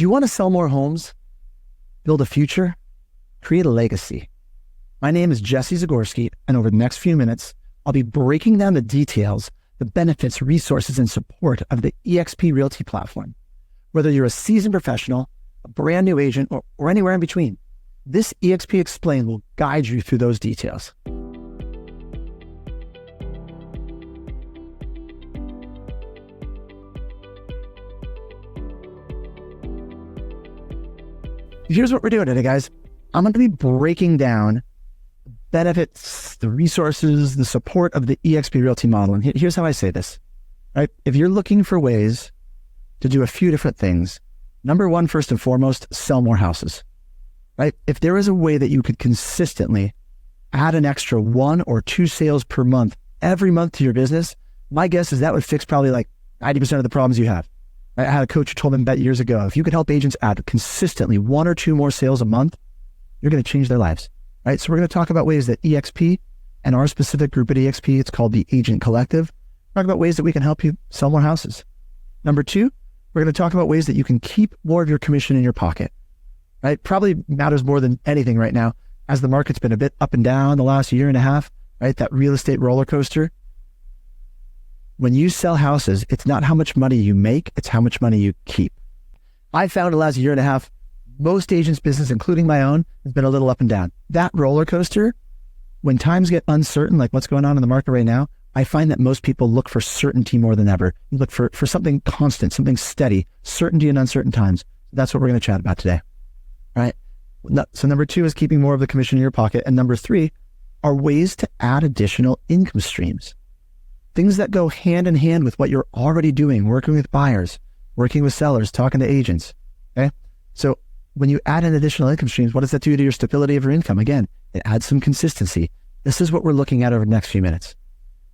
Do you want to sell more homes, build a future, create a legacy? My name is Jesse Zagorski, and over the next few minutes, I'll be breaking down the details, the benefits, resources, and support of the eXp Realty platform. Whether you're a seasoned professional, a brand new agent, or anywhere in between, this eXp Explained will guide you through those details. Here's what we're doing today, guys. I'm going to be breaking down the benefits, the resources, the support of the eXp Realty model. And here's how I say this, right? If you're looking for ways to do a few different things, number one, first and foremost, sell more houses, right? If there is a way that you could consistently add an extra 1 or 2 sales per month, every month to your business, my guess is that would fix probably like 90% of the problems you have. I had a coach who told me that years ago, if you could help agents add consistently 1 or 2 more sales a month, you're going to change their lives, right? So we're going to talk about ways that eXp and our specific group at eXp, it's called the Agent Collective, talk about ways that we can help you sell more houses. Number 2, we're going to talk about ways that you can keep more of your commission in your pocket, right? Probably matters more than anything right now, as the market's been a bit up and down the last year and a half, right? That real estate roller coaster. When you sell houses, it's not how much money you make, it's how much money you keep. I found the last year and a half, most agents' business, including my own, has been a little up and down. That roller coaster, when times get uncertain, like what's going on in the market right now, I find that most people look for certainty more than ever. You look for something constant, something steady, certainty in uncertain times. That's what we're going to chat about today, right? So number 2 is keeping more of the commission in your pocket. And number 3 are ways to add additional income streams. Things that go hand in hand with what you're already doing, working with buyers, working with sellers, talking to agents, okay? So when you add in additional income streams, what does that do to your stability of your income? Again, it adds some consistency. This is what we're looking at over the next few minutes.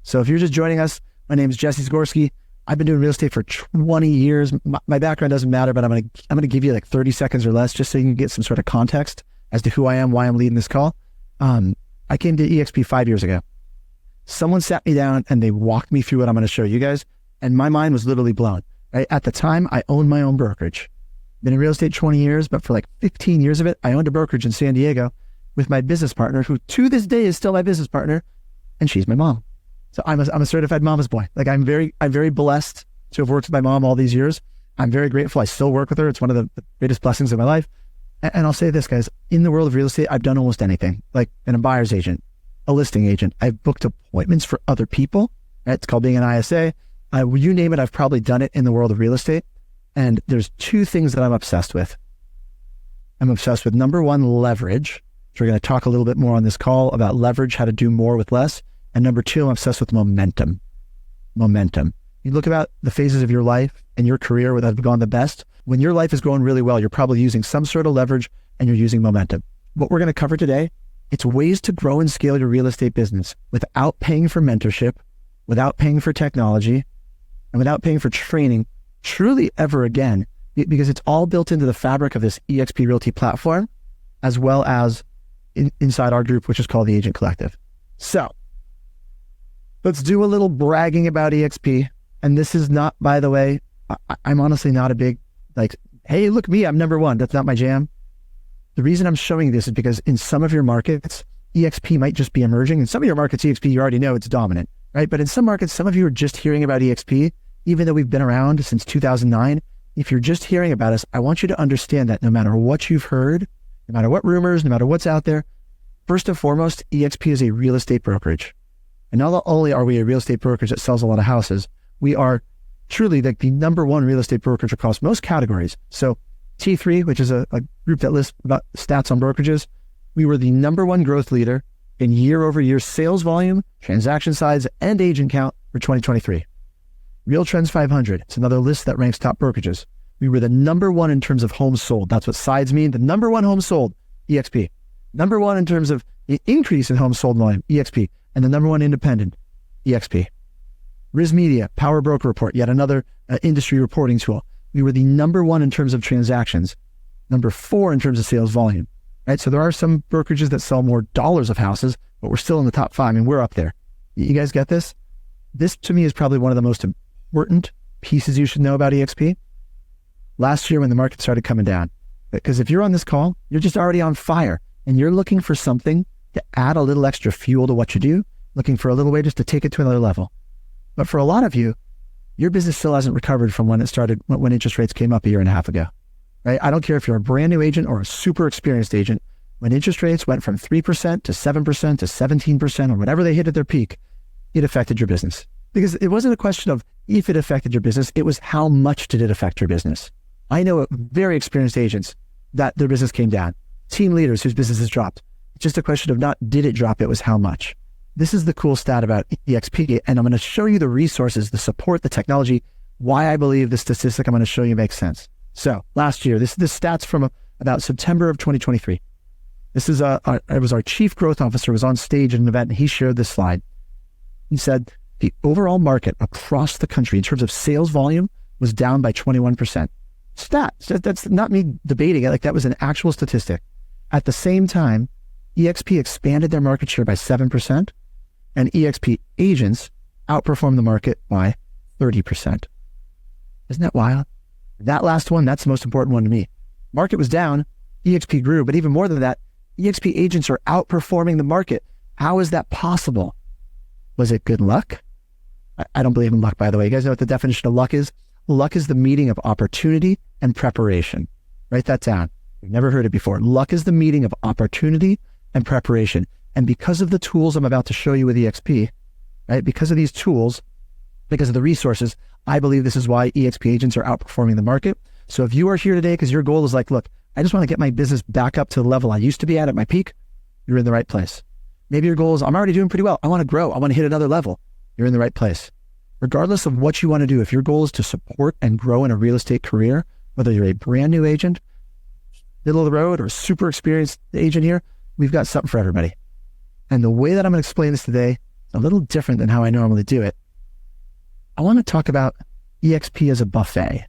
So if you're just joining us, my name is Jesse Zagorski. I've been doing real estate for 20 years. My background doesn't matter, but I'm gonna give you like 30 seconds or less just so you can get some sort of context as to who I am, why I'm leading this call. I came to eXp 5 years ago. Someone sat me down and they walked me through what I'm going to show you guys. And my mind was literally blown, right? At the time, I owned my own brokerage. Been in real estate 20 years, but for like 15 years of it, I owned a brokerage in San Diego with my business partner, who to this day is still my business partner, and she's my mom. So I'm a certified mama's boy. Like I'm very blessed to have worked with my mom all these years. I'm very grateful. I still work with her. It's one of the greatest blessings of my life. And I'll say this, guys, in the world of real estate, I've done almost anything. Like been a buyer's agent, a listing agent. I've booked appointments for other people. Right? It's called being an ISA. You name it, I've probably done it in the world of real estate. And there's 2 things that I'm obsessed with. I'm obsessed with number 1, leverage. So we're going to talk a little bit more on this call about leverage, how to do more with less. And number 2, I'm obsessed with momentum. Momentum. You look about the phases of your life and your career that have gone the best. When your life is going really well, you're probably using some sort of leverage and you're using momentum. What we're going to cover today, it's ways to grow and scale your real estate business without paying for mentorship, without paying for technology, and without paying for training truly ever again, because it's all built into the fabric of this eXp Realty platform, as well as inside our group, which is called the Agent Collective. So let's do a little bragging about eXp. And this is not, by the way, I'm honestly not a big, like, hey, look me, I'm number 1. That's not my jam. The reason I'm showing this is because in some of your markets, eXp might just be emerging. In some of your markets, eXp, you already know it's dominant, right? But in some markets, some of you are just hearing about eXp, even though we've been around since 2009. If you're just hearing about us, I want you to understand that no matter what you've heard, no matter what rumors, no matter what's out there, first and foremost, eXp is a real estate brokerage. And not only are we a real estate brokerage that sells a lot of houses, we are truly like the number 1 real estate brokerage across most categories. So T3, which is a group that lists about stats on brokerages, we were the number 1 growth leader in year-over-year sales volume, transaction size, and agent count for 2023. Real Trends 500, it's another list that ranks top brokerages. We were the number 1 in terms of homes sold. That's what sides mean. The number 1 home sold, eXp. Number 1 in terms of increase in homes sold volume, eXp. And the number 1 independent, eXp. Riz Media, Power Broker Report, yet another industry reporting tool. We were the number 1 in terms of transactions, number 4 in terms of sales volume, right? So there are some brokerages that sell more dollars of houses, but we're still in the top 5. I mean, we're up there. You guys get this? This to me is probably one of the most important pieces you should know about eXp. last year when the market started coming down. Because if you're on this call, you're just already on fire and you're looking for something to add a little extra fuel to what you do, looking for a little way just to take it to another level. But for a lot of you, your business still hasn't recovered from when it started, when interest rates came up a year and a half ago, right? I don't care if you're a brand new agent or a super experienced agent. When interest rates went from 3% to 7% to 17% or whatever they hit at their peak, it affected your business. Because it wasn't a question of if it affected your business, it was how much did it affect your business. I know very experienced agents that their business came down, team leaders whose businesses dropped. It's just a question of not did it drop, it was how much. This is the cool stat about eXp, and I'm going to show you the resources, the support, the technology, why I believe the statistic I'm going to show you makes sense. So last year, this stats from about September of 2023. This is it was our chief growth officer was on stage at an event, and he shared this slide. He said the overall market across the country in terms of sales volume was down by 21%. Stats, that's not me debating it, like that was an actual statistic. At the same time, eXp expanded their market share by 7%, and eXp agents outperformed the market by 30%. Isn't that wild? That last one, that's the most important one to me. Market was down, eXp grew, but even more than that, eXp agents are outperforming the market. How is that possible? Was it good luck? I don't believe in luck, by the way. You guys know what the definition of luck is? Luck is the meeting of opportunity and preparation. Write that down. You've never heard it before. Luck is the meeting of opportunity and preparation. And because of the tools I'm about to show you with eXp, right? Because of these tools, because of the resources, I believe this is why eXp agents are outperforming the market. So if you are here today because your goal is like, look, I just want to get my business back up to the level I used to be at my peak, you're in the right place. Maybe your goal is, I'm already doing pretty well. I want to grow. I want to hit another level. You're in the right place. Regardless of what you want to do, if your goal is to support and grow in a real estate career, whether you're a brand new agent, middle of the road, or a super experienced agent here, we've got something for everybody. And the way that I'm going to explain this today is a little different than how I normally do it. I want to talk about eXp as a buffet.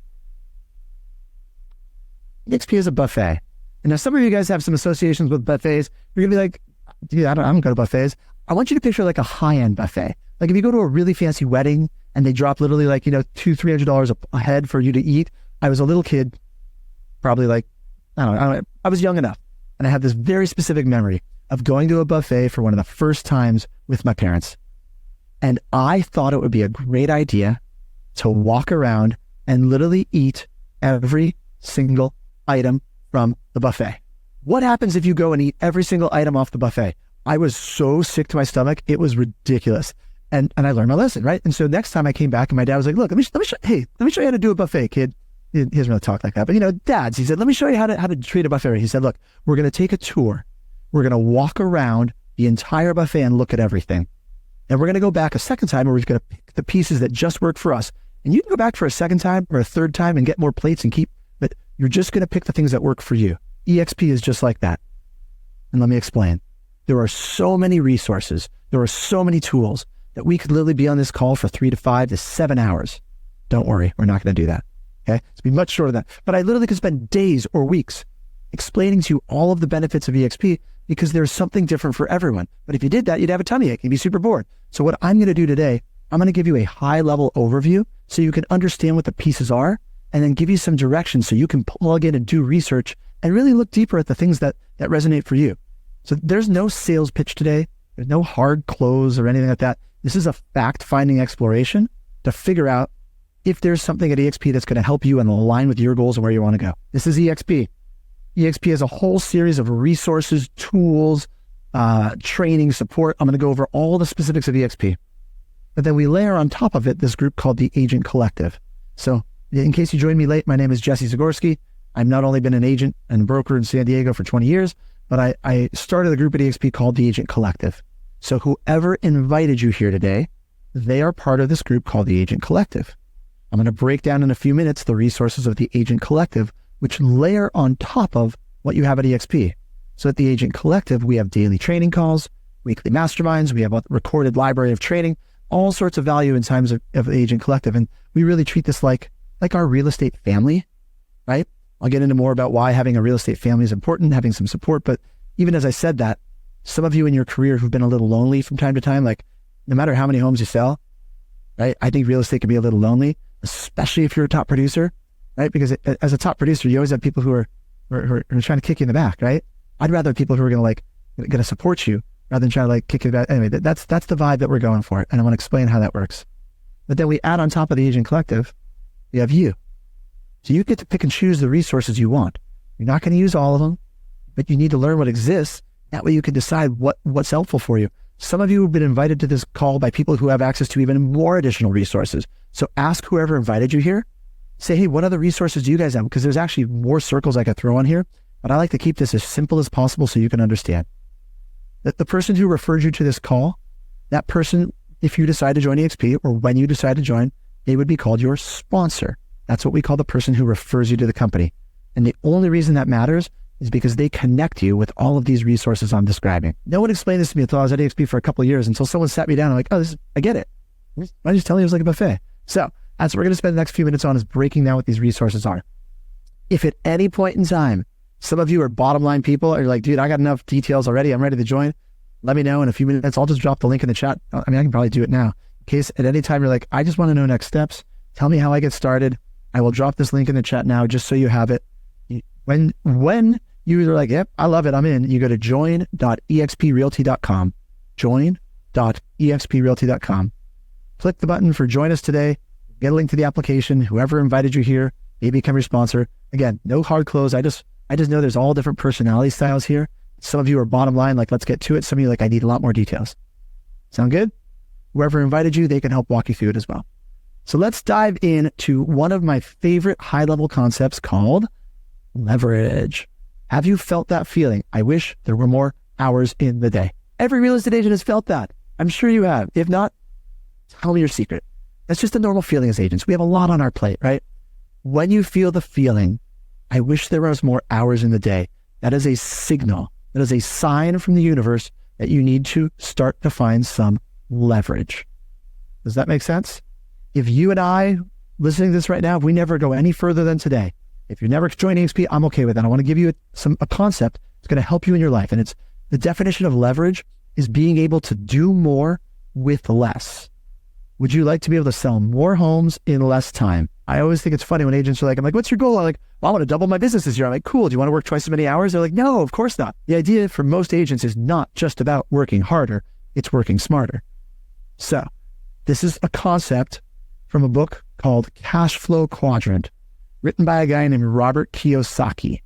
eXp is a buffet. And now some of you guys have some associations with buffets. You're going to be like, dude, I don't go to buffets. I want you to picture like a high-end buffet. Like if you go to a really fancy wedding and they drop literally like, $200-$300 a head for you to eat. I was a little kid, probably like, I don't know, I was young enough. And I have this very specific memory of going to a buffet for one of the first times with my parents. And I thought it would be a great idea to walk around and literally eat every single item from the buffet. What happens if you go and eat every single item off the buffet? I was so sick to my stomach. It was ridiculous. And I learned my lesson, right? And so next time I came back and my dad was like, look, let me show you how to do a buffet, kid. He doesn't really talk like that, but dads, he said, let me show you how to treat a buffet. He said, look, we're going to take a tour. We're going to walk around the entire buffet and look at everything. And we're going to go back a second time where we're going to pick the pieces that just work for us. And you can go back for a second time or a third time and get more plates and keep, but you're just going to pick the things that work for you. eXp is just like that. And let me explain. There are so many resources. There are so many tools that we could literally be on this call for 3 to 5 to 7 hours. Don't worry, we're not going to do that. Okay? It's be much shorter than that. But I literally could spend days or weeks explaining to you all of the benefits of eXp because there's something different for everyone. But if you did that, you'd have a tummy ache. You'd be super bored. So what I'm going to do today, I'm going to give you a high-level overview so you can understand what the pieces are and then give you some direction so you can plug in and do research and really look deeper at the things that resonate for you. So there's no sales pitch today. There's no hard close or anything like that. This is a fact-finding exploration to figure out if there's something at eXp that's going to help you and align with your goals and where you want to go. This is eXp. eXp has a whole series of resources, tools, training, support. I'm going to go over all the specifics of eXp. But then we layer on top of it this group called the Agent Collective. So in case you joined me late, my name is Jesse Zagorski. I've not only been an agent and broker in San Diego for 20 years, but I started a group at eXp called the Agent Collective. So whoever invited you here today, they are part of this group called the Agent Collective. I'm going to break down in a few minutes the resources of the Agent Collective, which layer on top of what you have at eXp. So at the Agent Collective, we have daily training calls, weekly masterminds, we have a recorded library of training, all sorts of value in times of the Agent Collective. And we really treat this like our real estate family, right? I'll get into more about why having a real estate family is important, having some support. But even as I said that, some of you in your career who've been a little lonely from time to time, like no matter how many homes you sell, right? I think real estate can be a little lonely, especially if you're a top producer. right? Because as a top producer, you always have people who are trying to kick you in the back, right? I'd rather have people who are going to support you rather than try to like kick you in the back. Anyway, that's the vibe that we're going for. And I want to explain how that works. But then we add on top of the Agent Collective, we have you. So you get to pick and choose the resources you want. You're not going to use all of them, but you need to learn what exists. That way you can decide what's helpful for you. Some of you have been invited to this call by people who have access to even more additional resources. So ask whoever invited you here. Say, hey, what other resources do you guys have? Because there's actually more circles I could throw on here, but I like to keep this as simple as possible so you can understand. That the person who referred you to this call, that person, if you decide to join eXp or when you decide to join, they would be called your sponsor. That's what we call the person who refers you to the company. And the only reason that matters is because they connect you with all of these resources I'm describing. No one explained this to me until I was at eXp for a couple of years, until someone sat me down and I'm like, oh, I get it. I just tell you it was like a buffet. So that's what we're going to spend the next few minutes on, is breaking down what these resources are. If at any point in time, some of you are bottom line people, or you're like, dude, I got enough details already, I'm ready to join, let me know in a few minutes. I'll just drop the link in the chat. I mean, I can probably do it now. In case at any time you're like, I just want to know next steps, tell me how I get started. I will drop this link in the chat now just so you have it. When you are like, yep, I love it, I'm in, you go to join.exprealty.com, join.exprealty.com. Click the button for join us today, get a link to the application, whoever invited you here, they become your sponsor. Again, no hard close. I just know there's all different personality styles here. Some of you are bottom line, like, let's get to it. Some of you like, I need a lot more details. Sound good? Whoever invited you, they can help walk you through it as well. So let's dive into one of my favorite high-level concepts called leverage. Have you felt that feeling? I wish there were more hours in the day. Every real estate agent has felt that. I'm sure you have. If not, tell me your secret. That's just a normal feeling as agents. We have a lot on our plate, right? When you feel the feeling, I wish there was more hours in the day, that is a signal. That is a sign from the universe that you need to start to find some leverage. Does that make sense? If you and I, listening to this right now, if we never go any further than today, if you're never joining eXp, I'm okay with that. I want to give you a concept that's going to help you in your life. And it's the definition of leverage is being able to do more with less. Would you like to be able to sell more homes in less time? I always think it's funny when agents are like, I'm like, what's your goal? I'm like, well, I want to double my business this year. I'm like, cool. Do you want to work twice as many hours? They're like, no, of course not. The idea for most agents is not just about working harder. It's working smarter. So this is a concept from a book called Cash Flow Quadrant, written by a guy named Robert Kiyosaki.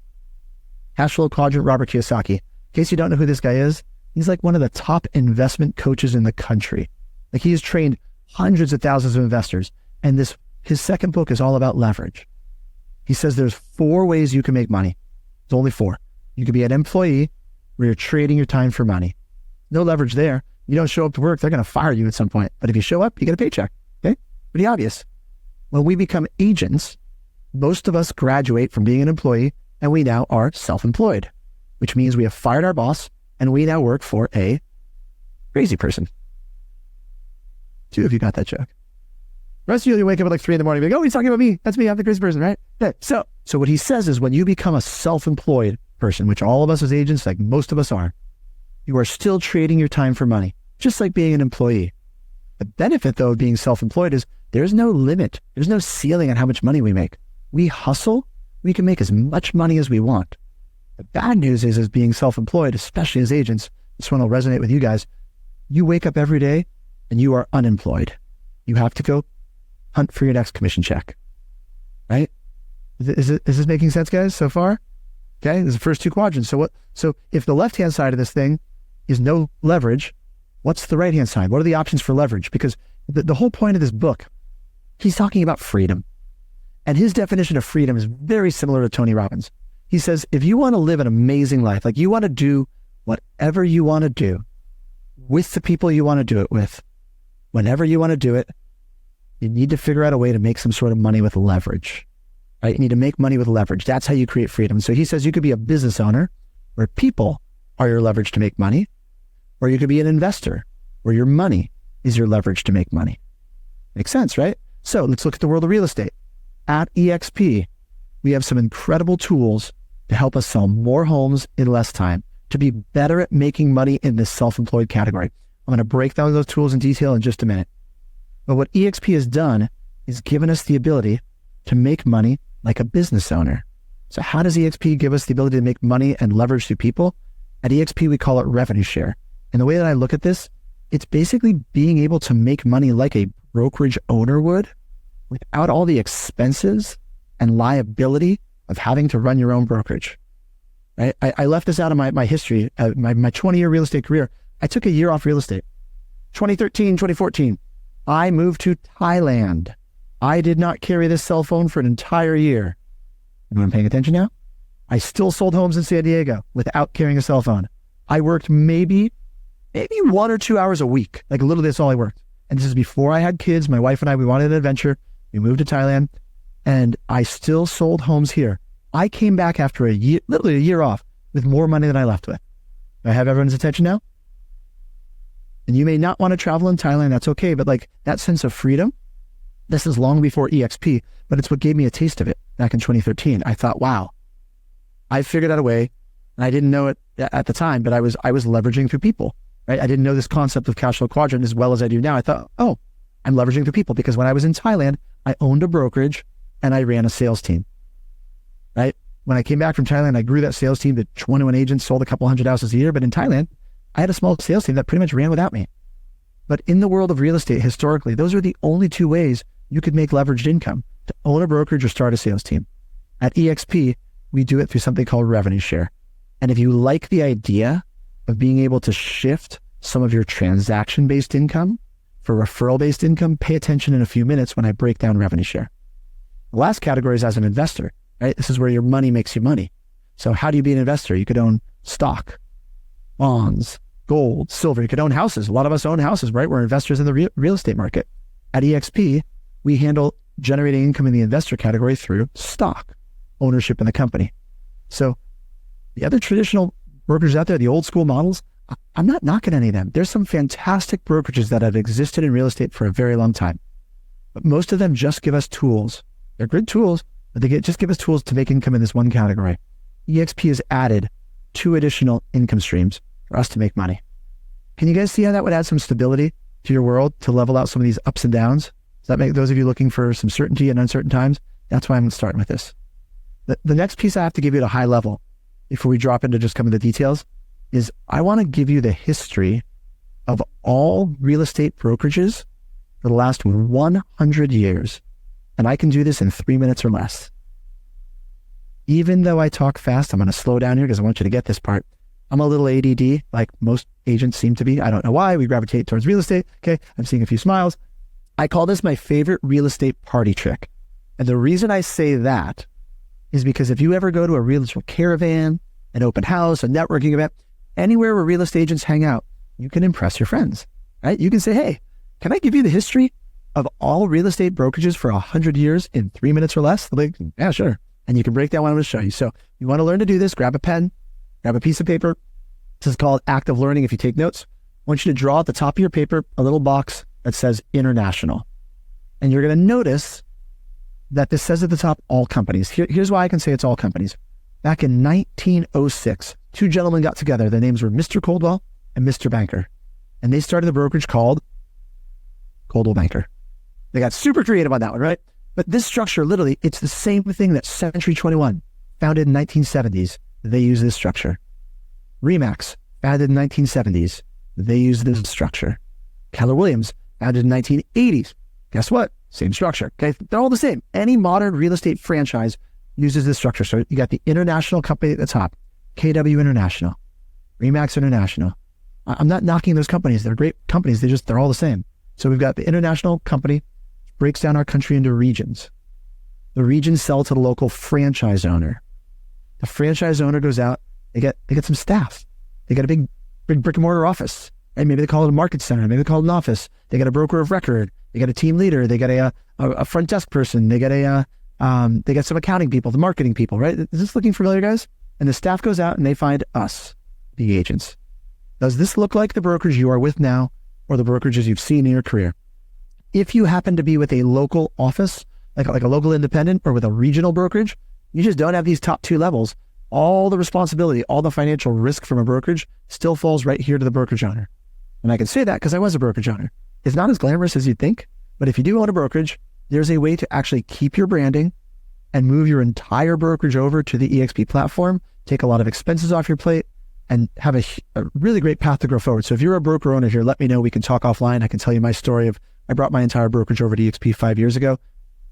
Cash Flow Quadrant, Robert Kiyosaki. In case you don't know who this guy is, he's like one of the top investment coaches in the country. Like, he has trained hundreds of thousands of investors. And his second book is all about leverage. He says there's 4 ways you can make money. There's only 4. You could be an employee where you're trading your time for money. No leverage there. You don't show up to work, they're going to fire you at some point. But if you show up, you get a paycheck. Okay? Pretty obvious. When we become agents, most of us graduate from being an employee and we now are self-employed, which means we have fired our boss and we now work for a crazy person. 2 of you got that joke. The rest of you wake up at like 3 in the morning and be like, oh, he's talking about me. That's me. I'm the crazy person, right? Okay. So what he says is when you become a self-employed person, which all of us as agents, like most of us are, you are still trading your time for money, just like being an employee. The benefit, though, of being self-employed is there's no limit. There's no ceiling on how much money we make. We hustle. We can make as much money as we want. The bad news is, as being self-employed, especially as agents, this one will resonate with you guys. You wake up every day and you are unemployed. You have to go hunt for your next commission check, right? Is this making sense, guys, so far? Okay, there's the first 2 quadrants. So if the left-hand side of this thing is no leverage, what's the right-hand side? What are the options for leverage? Because the whole point of this book, he's talking about freedom. And his definition of freedom is very similar to Tony Robbins. He says, if you want to live an amazing life, like you want to do whatever you want to do with the people you want to do it with, whenever you want to do it, you need to figure out a way to make some sort of money with leverage, right? You need to make money with leverage. That's how you create freedom. So he says you could be a business owner where people are your leverage to make money, or you could be an investor where your money is your leverage to make money. Makes sense, right? So let's look at the world of real estate. At eXp, we have some incredible tools to help us sell more homes in less time, to be better at making money in this self-employed category. I'm going to break down those tools in detail in just a minute. But what eXp has done is given us the ability to make money like a business owner. So how does eXp give us the ability to make money and leverage through people? At eXp, we call it revenue share. And the way that I look at this, it's basically being able to make money like a brokerage owner would without all the expenses and liability of having to run your own brokerage. Right? I left this out of my history, my 20-year real estate career. I took a year off real estate. 2013, 2014, I moved to Thailand. I did not carry this cell phone for an entire year. Anyone paying attention now? I still sold homes in San Diego without carrying a cell phone. I worked maybe 1 or 2 hours a week. Like literally that's all I worked. And this is before I had kids. My wife and I, we wanted an adventure. We moved to Thailand and I still sold homes here. I came back after a year, literally a year off, with more money than I left with. Do I have everyone's attention now? And you may not want to travel in Thailand, that's okay, but like that sense of freedom, this is long before eXp, but it's what gave me a taste of it back in 2013. I thought, wow, I figured out a way, and I didn't know it at the time, but I was leveraging through people, right? I didn't know this concept of cash flow quadrant as well as I do now. I thought, oh, I'm leveraging through people because when I was in Thailand, I owned a brokerage and I ran a sales team. Right? When I came back from Thailand, I grew that sales team to 21 agents, sold a couple hundred houses a year. But in Thailand, I had a small sales team that pretty much ran without me. But in the world of real estate, historically, those are the only two ways you could make leveraged income: to own a brokerage or start a sales team. At eXp, we do it through something called revenue share. And if you like the idea of being able to shift some of your transaction-based income for referral-based income, pay attention in a few minutes when I break down revenue share. The last category is as an investor. Right? This is where your money makes you money. So how do you be an investor? You could own stock, bonds, gold, silver. You could own houses. A lot of us own houses, right? We're investors in the real estate market. At eXp, we handle generating income in the investor category through stock ownership in the company. So the other traditional brokers out there, the old school models, I'm not knocking any of them. There's some fantastic brokerages that have existed in real estate for a very long time. But most of them just give us tools. They're good tools, but they just give us tools to make income in this one category. eXp has added 2 additional income streams for us to make money. Can you guys see how that would add some stability to your world to level out some of these ups and downs? Does that make those of you looking for some certainty in uncertain times? That's why I'm starting with this. The next piece I have to give you at a high level before we drop into just some of the details is I want to give you the history of all real estate brokerages for the last 100 years. And I can do this in 3 minutes or less. Even though I talk fast, I'm going to slow down here because I want you to get this part. I'm a little ADD, like most agents seem to be. I don't know why. We gravitate towards real estate. Okay, I'm seeing a few smiles. I call this my favorite real estate party trick. And the reason I say that is because if you ever go to a realtor caravan, an open house, a networking event, anywhere where real estate agents hang out, you can impress your friends, right? You can say, hey, can I give you the history of all real estate brokerages for 100 years in 3 minutes or less? They'll be like, yeah, sure. And you can break down what I'm going to show you. So you want to learn to do this, grab a pen, grab a piece of paper. This is called active learning if you take notes. I want you to draw at the top of your paper a little box that says international. And you're going to notice that this says at the top, all companies. Here's why I can say it's all companies. Back in 1906, 2 gentlemen got together. Their names were Mr. Coldwell and Mr. Banker. And they started a brokerage called Coldwell Banker. They got super creative on that one, right? But this structure, literally, it's the same thing that Century 21, founded in 1970s. They use this structure. Remax, founded in 1970s. They use this structure. Keller Williams, founded in 1980s. Guess what? Same structure. Okay, they're all the same. Any modern real estate franchise uses this structure. So you got the international company at the top, KW International, Remax International. I'm not knocking those companies. They're great companies. They're all the same. So we've got the international company, breaks down our country into regions. The regions sell to the local franchise owner. The franchise owner goes out, they get some staff. They got a big brick and mortar office. And maybe they call it a market center. Maybe they call it an office. They got a broker of record. They got a team leader. They got a front desk person. They got they got some accounting people, the marketing people, right? Is this looking familiar, guys? And the staff goes out and they find us, the agents. Does this look like the brokerage you are with now or the brokerages you've seen in your career? If you happen to be with a local office, like a local independent or with a regional brokerage, you just don't have these top 2 levels. All the responsibility, all the financial risk from a brokerage still falls right here to the brokerage owner. And I can say that because I was a brokerage owner. It's not as glamorous as you'd think, but if you do own a brokerage, there's a way to actually keep your branding and move your entire brokerage over to the eXp platform, take a lot of expenses off your plate, and have a really great path to grow forward. So if you're a broker owner here, let me know. We can talk offline. I can tell you my story of I brought my entire brokerage over to eXp 5 years ago.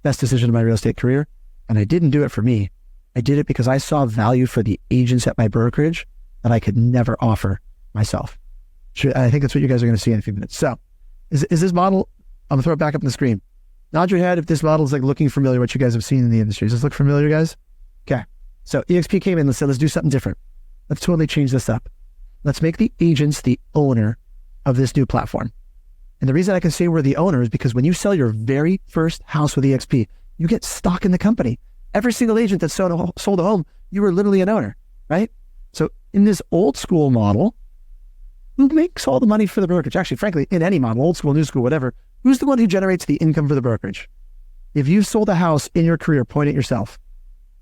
Best decision of my real estate career. And I didn't do it for me. I did it because I saw value for the agents at my brokerage that I could never offer myself. I think that's what you guys are going to see in a few minutes. So is this model, I'm gonna throw it back up on the screen. Nod your head if this model is like looking familiar, what you guys have seen in the industry. Does this look familiar, guys? Okay. So eXp came in and said, let's do something different. Let's totally change this up. Let's make the agents the owner of this new platform. And the reason I can say we're the owner is because when you sell your very first house with eXp, you get stock in the company. Every single agent that sold a home, you were literally an owner, right? So in this old school model, who makes all the money for the brokerage? Actually, frankly, in any model, old school, new school, whatever, who's the one who generates the income for the brokerage? If you sold a house in your career, point at yourself.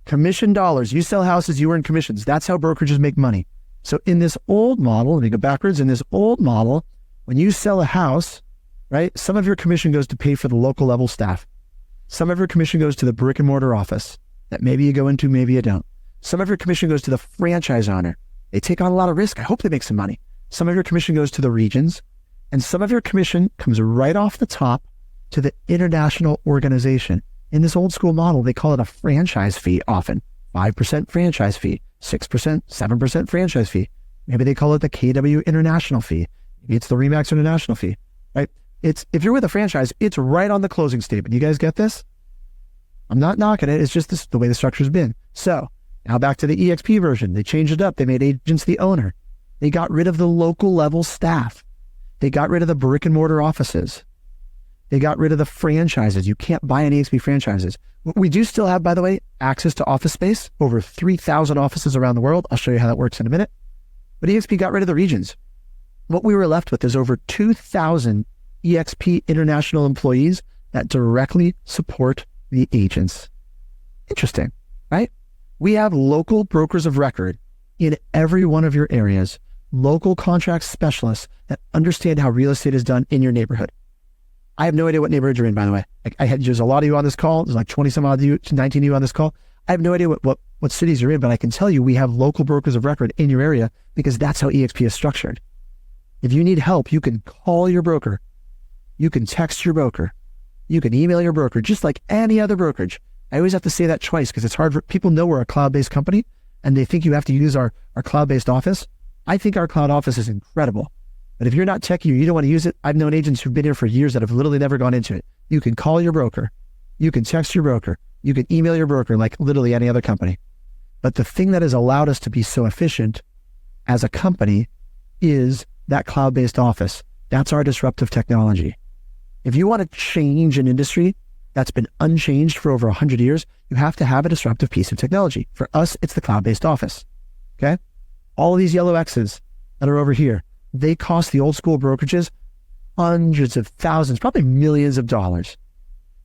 Commission dollars, you sell houses, you earn commissions. That's how brokerages make money. So in this old model, let me go backwards, in this old model, when you sell a house, right, some of your commission goes to pay for the local level staff. Some of your commission goes to the brick and mortar office that maybe you go into, maybe you don't. Some of your commission goes to the franchise owner. They take on a lot of risk. I hope they make some money. Some of your commission goes to the regions, and some of your commission comes right off the top to the international organization. In this old school model, they call it a franchise fee often. 5% franchise fee, 6%, 7% franchise fee. Maybe they call it the KW international fee. Maybe it's the RE/MAX international fee, right? If you're with a franchise, it's right on the closing statement. You guys get this? I'm not knocking it. It's just the way the structure's been. So now back to the eXp version. They changed it up. They made agents the owner. They got rid of the local level staff. They got rid of the brick and mortar offices. They got rid of the franchises. You can't buy any eXp franchises. We do still have, by the way, access to office space, over 3,000 offices around the world. I'll show you how that works in a minute. But eXp got rid of the regions. What we were left with is over 2,000 eXp international employees that directly support the agents. Interesting, right? We have local brokers of record in every one of your areas, local contract specialists that understand how real estate is done in your neighborhood. I have no idea what neighborhood you're in, by the way. There's a lot of you on this call. There's like 20 some odd of you, 19 of you on this call. I have no idea what cities you're in, but I can tell you we have local brokers of record in your area because that's how eXp is structured. If you need help, you can call your broker. You can text your broker. You can email your broker, just like any other brokerage. I always have to say that twice because it's hard for people know we're a cloud-based company and they think you have to use our cloud-based office. I think our cloud office is incredible. But if you're not techie or you don't want to use it, I've known agents who've been here for years that have literally never gone into it. You can call your broker. You can text your broker. You can email your broker like literally any other company. But the thing that has allowed us to be so efficient as a company is that cloud-based office. That's our disruptive technology. If you want to change an industry that's been unchanged for over 100 years, you have to have a disruptive piece of technology. For us, it's the cloud-based office, okay? All of these yellow X's that are over here, they cost the old school brokerages hundreds of thousands, probably millions of dollars.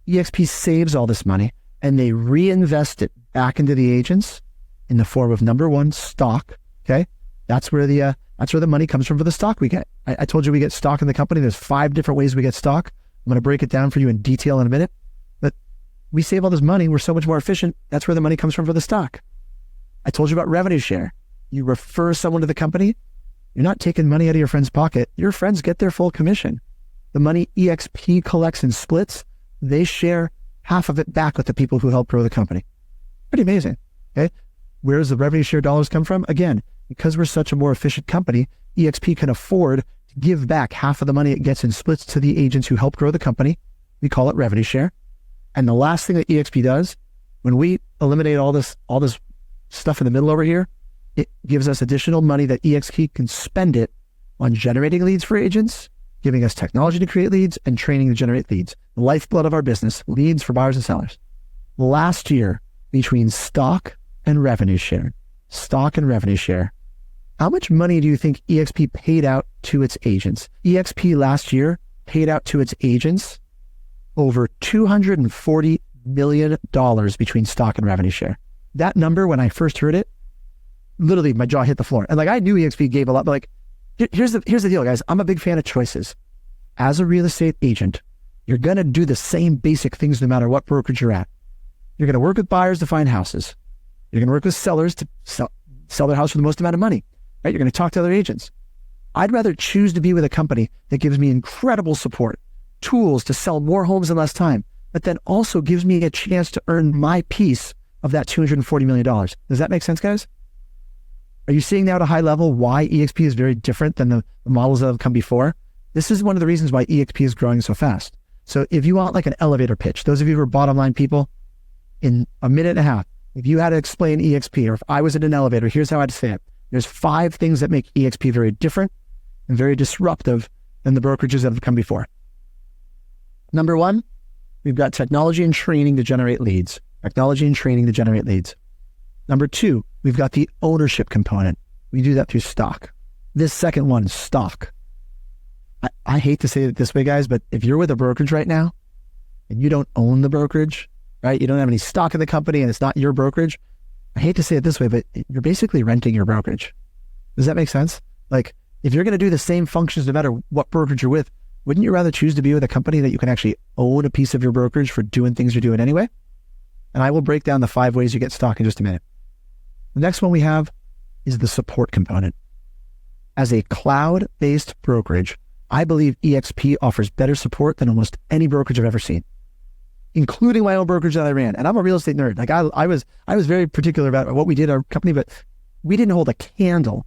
eXp saves all this money and they reinvest it back into the agents in the form of, number one, stock, okay? That's where the money comes from for the stock we get. I told you we get stock in the company. There's 5 different ways we get stock. I'm going to break it down for you in detail in a minute. But we save all this money. We're so much more efficient. That's where the money comes from for the stock. I told you about revenue share. You refer someone to the company. You're not taking money out of your friend's pocket. Your friends get their full commission. The money eXp collects in splits, they share half of it back with the people who help grow the company. Pretty amazing, okay? Where does the revenue share dollars come from? Again, because we're such a more efficient company, eXp can afford to give back half of the money it gets in splits to the agents who help grow the company. We call it revenue share. And the last thing that eXp does, when we eliminate all this stuff in the middle over here, it gives us additional money that eXp can spend it on generating leads for agents, giving us technology to create leads, and training to generate leads. The lifeblood of our business, leads for buyers and sellers. Last year, between stock and revenue share, how much money do you think eXp paid out to its agents? eXp last year paid out to its agents over $240 million between stock and revenue share. That number, when I first heard it, literally my jaw hit the floor. And I knew eXp gave a lot, but here's the deal, guys. I'm a big fan of choices. As a real estate agent, you're going to do the same basic things no matter what brokerage you're at. You're going to work with buyers to find houses. You're going to work with sellers to sell their house for the most amount of money, right? You're going to talk to other agents. I'd rather choose to be with a company that gives me incredible support, tools to sell more homes in less time, but then also gives me a chance to earn my piece of that $240 million. Does that make sense, guys? Are you seeing now at a high level why eXp is very different than the models that have come before? This is one of the reasons why eXp is growing so fast. So if you want like an elevator pitch, those of you who are bottom line people, in a minute and a half, if you had to explain eXp, or if I was in an elevator, here's how I'd say it. There's 5 things that make eXp very different and very disruptive than the brokerages that have come before. Number 1, we've got technology and training to generate leads. Technology and training to generate leads. Number 2, we've got the ownership component. We do that through stock. This second one, stock. I hate to say it this way, guys, but if you're with a brokerage right now and you don't own the brokerage, right? You don't have any stock in the company and it's not your brokerage. I hate to say it this way, but you're basically renting your brokerage. Does that make sense? Like, if you're going to do the same functions no matter what brokerage you're with, wouldn't you rather choose to be with a company that you can actually own a piece of your brokerage for doing things you're doing anyway? And I will break down the 5 ways you get stock in just a minute. The next one we have is the support component. As a cloud-based brokerage, I believe eXp offers better support than almost any brokerage I've ever seen, including my own brokerage that I ran. And I'm a real estate nerd. Like I was very particular about what we did in our company, but we didn't hold a candle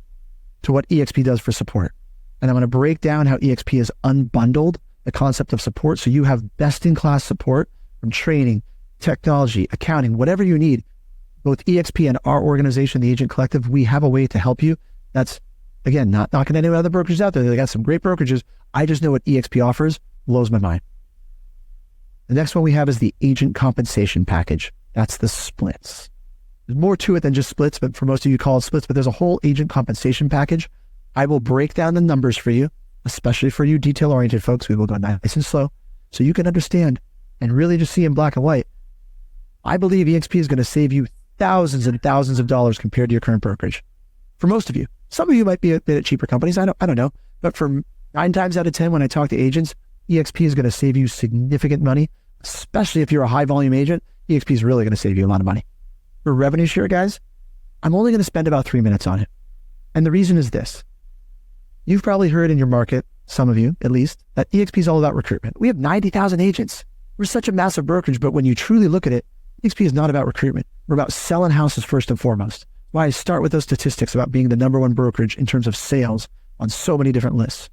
to what eXp does for support. And I'm going to break down how eXp has unbundled the concept of support so you have best-in-class support from training, technology, accounting, whatever you need. Both eXp and our organization, the Agent Collective, we have a way to help you. That's, again, not knocking any other brokerages out there. They got some great brokerages. I just know what eXp offers blows my mind. The next one we have is the agent compensation package. That's the splits. There's more to it than just splits, but for most of you call it splits, but there's a whole agent compensation package. I will break down the numbers for you, especially for you detail-oriented folks. We will go nice and slow so you can understand and really just see in black and white. I believe eXp is going to save you thousands and thousands of dollars compared to your current brokerage. For most of you. Some of you might be a bit at cheaper companies. I don't know. But for 9 times out of 10, when I talk to agents, eXp is going to save you significant money, especially if you're a high volume agent. eXp is really going to save you a lot of money. For revenue share, guys, I'm only going to spend about 3 minutes on it. And the reason is this. You've probably heard in your market, some of you at least, that eXp is all about recruitment. We have 90,000 agents. We're such a massive brokerage, but when you truly look at it, eXp is not about recruitment. We're about selling houses first and foremost. Why I start with those statistics about being the #1 brokerage in terms of sales on so many different lists.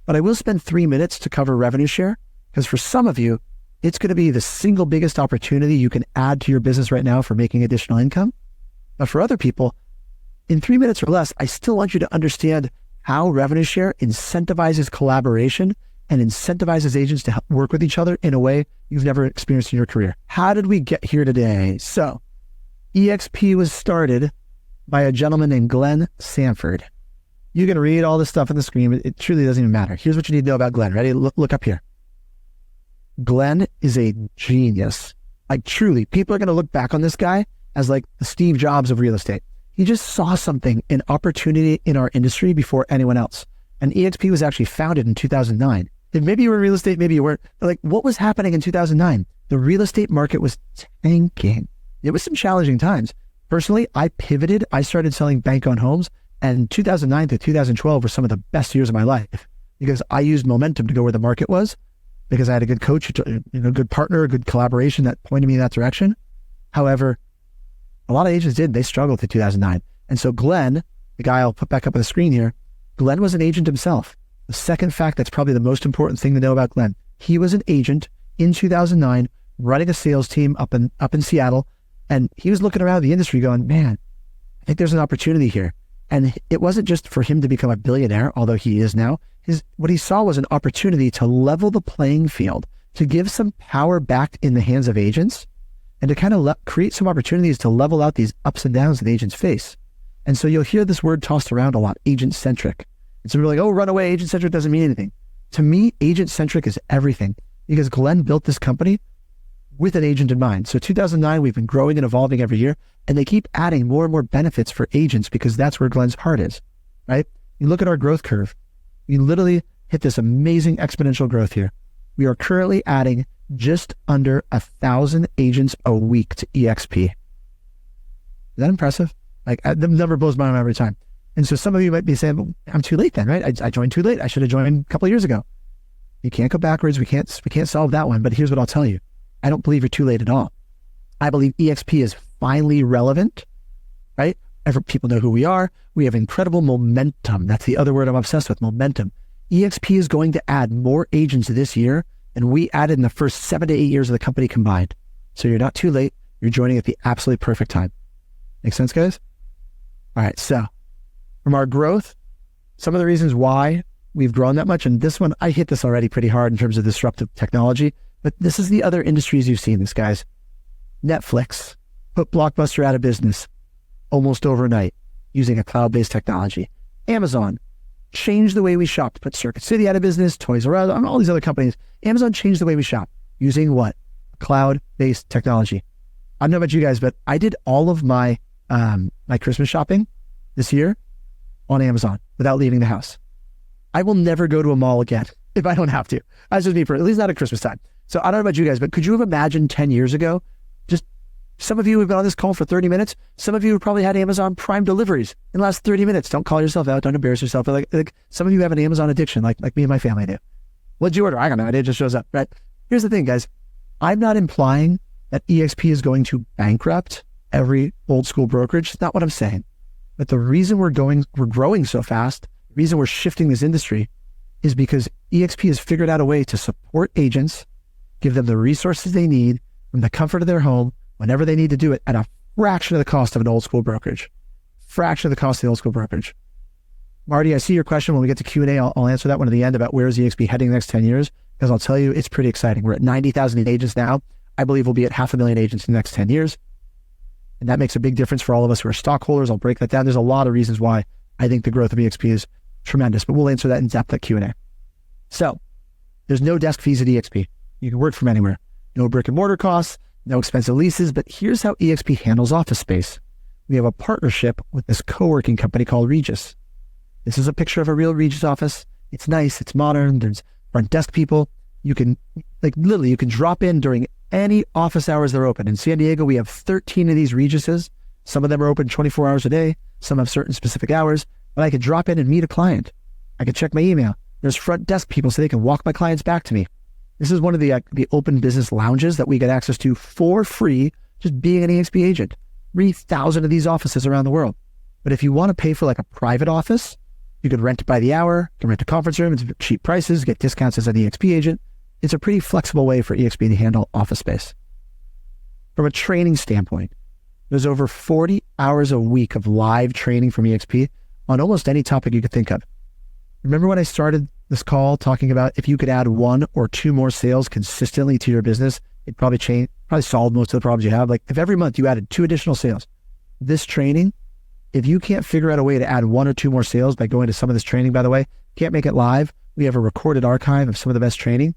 But I will spend 3 minutes to cover revenue share, because for some of you, it's going to be the single biggest opportunity you can add to your business right now for making additional income. But for other people, in 3 minutes or less, I still want you to understand how revenue share incentivizes collaboration and incentivizes agents to work with each other in a way you've never experienced in your career. How did we get here today? So, eXp was started by a gentleman named Glenn Sanford. You can read all this stuff on the screen, but it truly doesn't even matter. Here's what you need to know about Glenn. Ready? Look up here. Glenn is a genius. Like truly, people are going to look back on this guy as like the Steve Jobs of real estate. He just saw something, an opportunity in our industry before anyone else. And eXp was actually founded in 2009. And maybe you were in real estate, maybe you weren't. But like, what was happening in 2009? The real estate market was tanking. It was some challenging times. Personally, I pivoted. I started selling bank-owned homes, and 2009 to 2012 were some of the best years of my life because I used momentum to go where the market was, because I had a good coach, a good partner, a good collaboration that pointed me in that direction. However, a lot of agents did. They struggled through 2009. And so Glenn, the guy I'll put back up on the screen here, Glenn was an agent himself. The second fact that's probably the most important thing to know about Glenn, he was an agent in 2009 running a sales team up in Seattle. And he was looking around the industry going, man, I think there's an opportunity here. And it wasn't just for him to become a billionaire, although he is now. What he saw was an opportunity to level the playing field, to give some power back in the hands of agents, and to kind of create some opportunities to level out these ups and downs that agents face. And so you'll hear this word tossed around a lot, agent-centric. And so we're like, oh, run away, agent-centric doesn't mean anything. To me, agent-centric is everything, because Glenn built this company with an agent in mind. So 2009, we've been growing and evolving every year, and they keep adding more and more benefits for agents because that's where Glenn's heart is, right? You look at our growth curve. We literally hit this amazing exponential growth here. We are currently adding just under 1,000 agents a week to eXp. Is that impressive? Like, the number blows my mind every time. And so some of you might be saying, well, I'm too late then, right? I joined too late. I should have joined a couple of years ago. You can't go backwards. We can't solve that one. But here's what I'll tell you. I don't believe you're too late at all. I believe eXp is finally relevant, right? People know who we are. We have incredible momentum. That's the other word I'm obsessed with, momentum. eXp is going to add more agents this year than we added in the first 7 to 8 years of the company combined. So you're not too late. You're joining at the absolutely perfect time. Make sense, guys? All right, so from our growth, some of the reasons why we've grown that much, and this one, I hit this already pretty hard in terms of disruptive technology, but this is the other industries you've seen this, guys. Netflix put Blockbuster out of business almost overnight using a cloud-based technology. Amazon changed the way we shop, put Circuit City out of business, Toys R Us, all these other companies. Amazon changed the way we shop using what? Cloud-based technology. I don't know about you guys, but I did all of my my Christmas shopping this year on Amazon without leaving the house. I will never go to a mall again if I don't have to. That's just me, at least not at Christmas time. So I don't know about you guys, but could you have imagined 10 years ago, just some of you have been on this call for 30 minutes. Some of you have probably had Amazon Prime deliveries in the last 30 minutes. Don't call yourself out. Don't embarrass yourself. But like some of you have an Amazon addiction, like me and my family do. What'd you order? I don't know. It just shows up, right? Here's the thing, guys. I'm not implying that eXp is going to bankrupt every old school brokerage. It's not what I'm saying. But the reason we're growing so fast, the reason we're shifting this industry is because eXp has figured out a way to support agents, give them the resources they need from the comfort of their home whenever they need to do it at a fraction of the cost of an old school brokerage. Fraction of the cost of the old school brokerage. Marty, I see your question. When we get to Q&A, I'll answer that one at the end about where is eXp heading the next 10 years, because I'll tell you, it's pretty exciting. We're at 90,000 agents now. I believe we'll be at 500,000 agents in the next 10 years. And that makes a big difference for all of us who are stockholders. I'll break that down. There's a lot of reasons why I think the growth of eXp is tremendous, but we'll answer that in depth at Q&A. So there's no desk fees at eXp. You can work from anywhere. No brick and mortar costs, no expensive leases, but here's how eXp handles office space. We have a partnership with this co-working company called Regus. This is a picture of a real Regus office. It's nice, it's modern, there's front desk people. You can, literally, you can drop in during any office hours that are open. In San Diego, we have 13 of these Reguses. Some of them are open 24 hours a day. Some have certain specific hours, but I could drop in and meet a client. I could check my email. There's front desk people so they can walk my clients back to me. This is one of the open business lounges that we get access to for free, just being an eXp agent. 3,000 of these offices around the world. But if you want to pay for like a private office, you could rent it by the hour, you can rent a conference room, it's cheap prices, get discounts as an eXp agent. It's a pretty flexible way for eXp to handle office space. From a training standpoint, there's over 40 hours a week of live training from eXp on almost any topic you could think of. Remember when I started this call talking about if you could add 1 or 2 more sales consistently to your business, it'd probably solve most of the problems you have. Like if every month you added 2 additional sales, this training, if you can't figure out a way to add 1 or 2 more sales by going to some of this training, by the way, can't make it live. We have a recorded archive of some of the best training.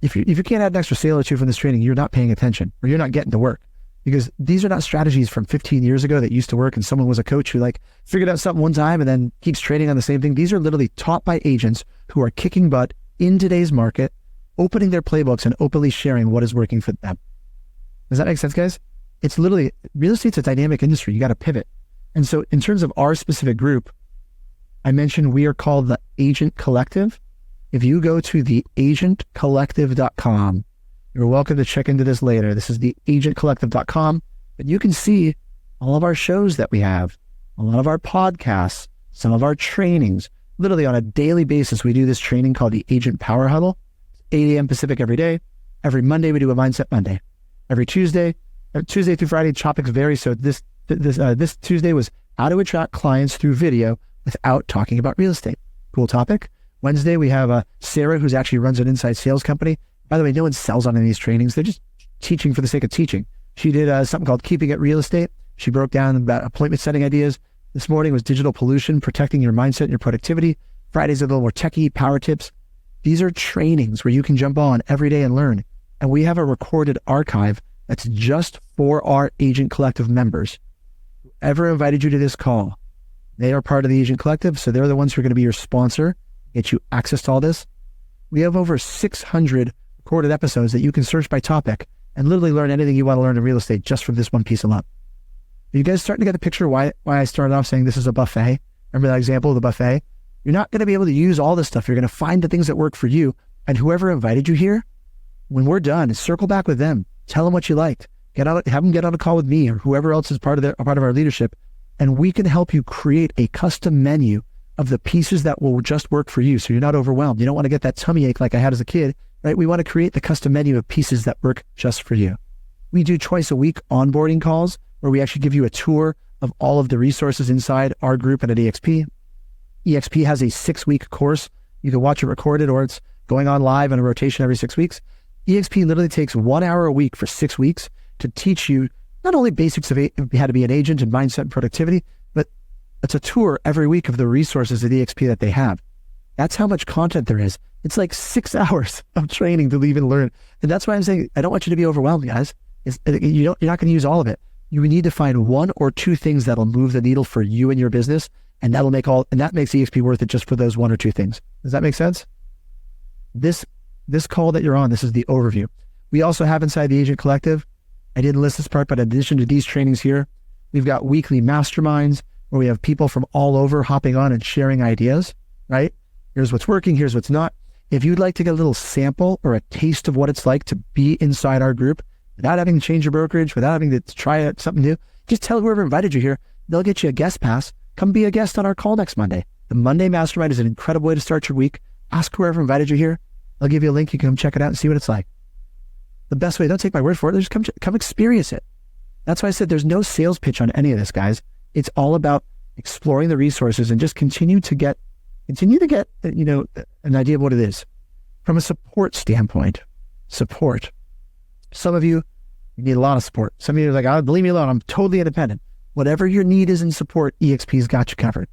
If you can't add an extra sale or 2 from this training, you're not paying attention or you're not getting to work, because these are not strategies from 15 years ago that used to work and someone was a coach who figured out something one time and then keeps trading on the same thing. These are literally taught by agents who are kicking butt in today's market, opening their playbooks and openly sharing what is working for them. Does that make sense, guys? It's literally, real estate's a dynamic industry. You got to pivot. And so in terms of our specific group, I mentioned we are called the Agent Collective. If you go to theagentcollective.com, you're welcome to check into this later. This is theagentcollective.com, but you can see all of our shows that we have, a lot of our podcasts, some of our trainings. Literally on a daily basis, we do this training called the Agent Power Huddle. 8 a.m. Pacific every day. Every Monday, we do a Mindset Monday. Every Tuesday through Friday, topics vary. So this Tuesday was how to attract clients through video without talking about real estate. Cool topic. Wednesday, we have Sarah, who's actually runs an inside sales company. By the way, no one sells on any of these trainings. They're just teaching for the sake of teaching. She did something called Keeping It Real Estate. She broke down about appointment setting ideas. This morning was digital pollution, protecting your mindset and your productivity. Fridays are a little more techie, power tips. These are trainings where you can jump on every day and learn. And we have a recorded archive that's just for our Agent Collective members. Whoever invited you to this call, they are part of the Agent Collective, so they're the ones who are going to be your sponsor, get you access to all this. We have over 600 recorded episodes that you can search by topic and literally learn anything you want to learn in real estate just from this one piece alone. Are you guys starting to get the picture why I started off saying this is a buffet? Remember that example of the buffet? You're not going to be able to use all this stuff. You're going to find the things that work for you. And whoever invited you here, when we're done, circle back with them. Tell them what you liked. Have them get on a call with me or whoever else is part of our leadership. And we can help you create a custom menu of the pieces that will just work for you. So you're not overwhelmed. You don't want to get that tummy ache like I had as a kid, right? We want to create the custom menu of pieces that work just for you. We do twice a week onboarding calls where we actually give you a tour of all of the resources inside our group and at eXp. eXp has a 6-week course. You can watch it recorded or it's going on live on a rotation every 6 weeks. eXp literally takes 1 hour a week for 6 weeks to teach you not only basics of how to be an agent and mindset and productivity, but it's a tour every week of the resources at eXp that they have. That's how much content there is. It's like 6 hours of training to even learn. And that's why I'm saying, I don't want you to be overwhelmed, guys. You're not going to use all of it. You need to find 1 or 2 things that'll move the needle for you and your business. And that makes eXp worth it just for those 1 or 2 things. Does that make sense? This call that you're on, this is the overview. We also have inside the Agent Collective, I didn't list this part, but in addition to these trainings here, we've got weekly masterminds where we have people from all over hopping on and sharing ideas, right? Here's what's working, here's what's not. If you'd like to get a little sample or a taste of what it's like to be inside our group without having to change your brokerage, without having to try something new, just tell whoever invited you here, they'll get you a guest pass. Come be a guest on our call next Monday. The Monday Mastermind is an incredible way to start your week. Ask whoever invited you here. They'll give you a link. You can come check it out and see what it's like. The best way, don't take my word for it, just come experience it. That's why I said there's no sales pitch on any of this, guys. It's all about exploring the resources and just continue to get, an idea of what it is. From a support standpoint, support. Some of you need a lot of support. Some of you are like, oh, leave me alone. I'm totally independent. Whatever your need is in support, eXp's got you covered.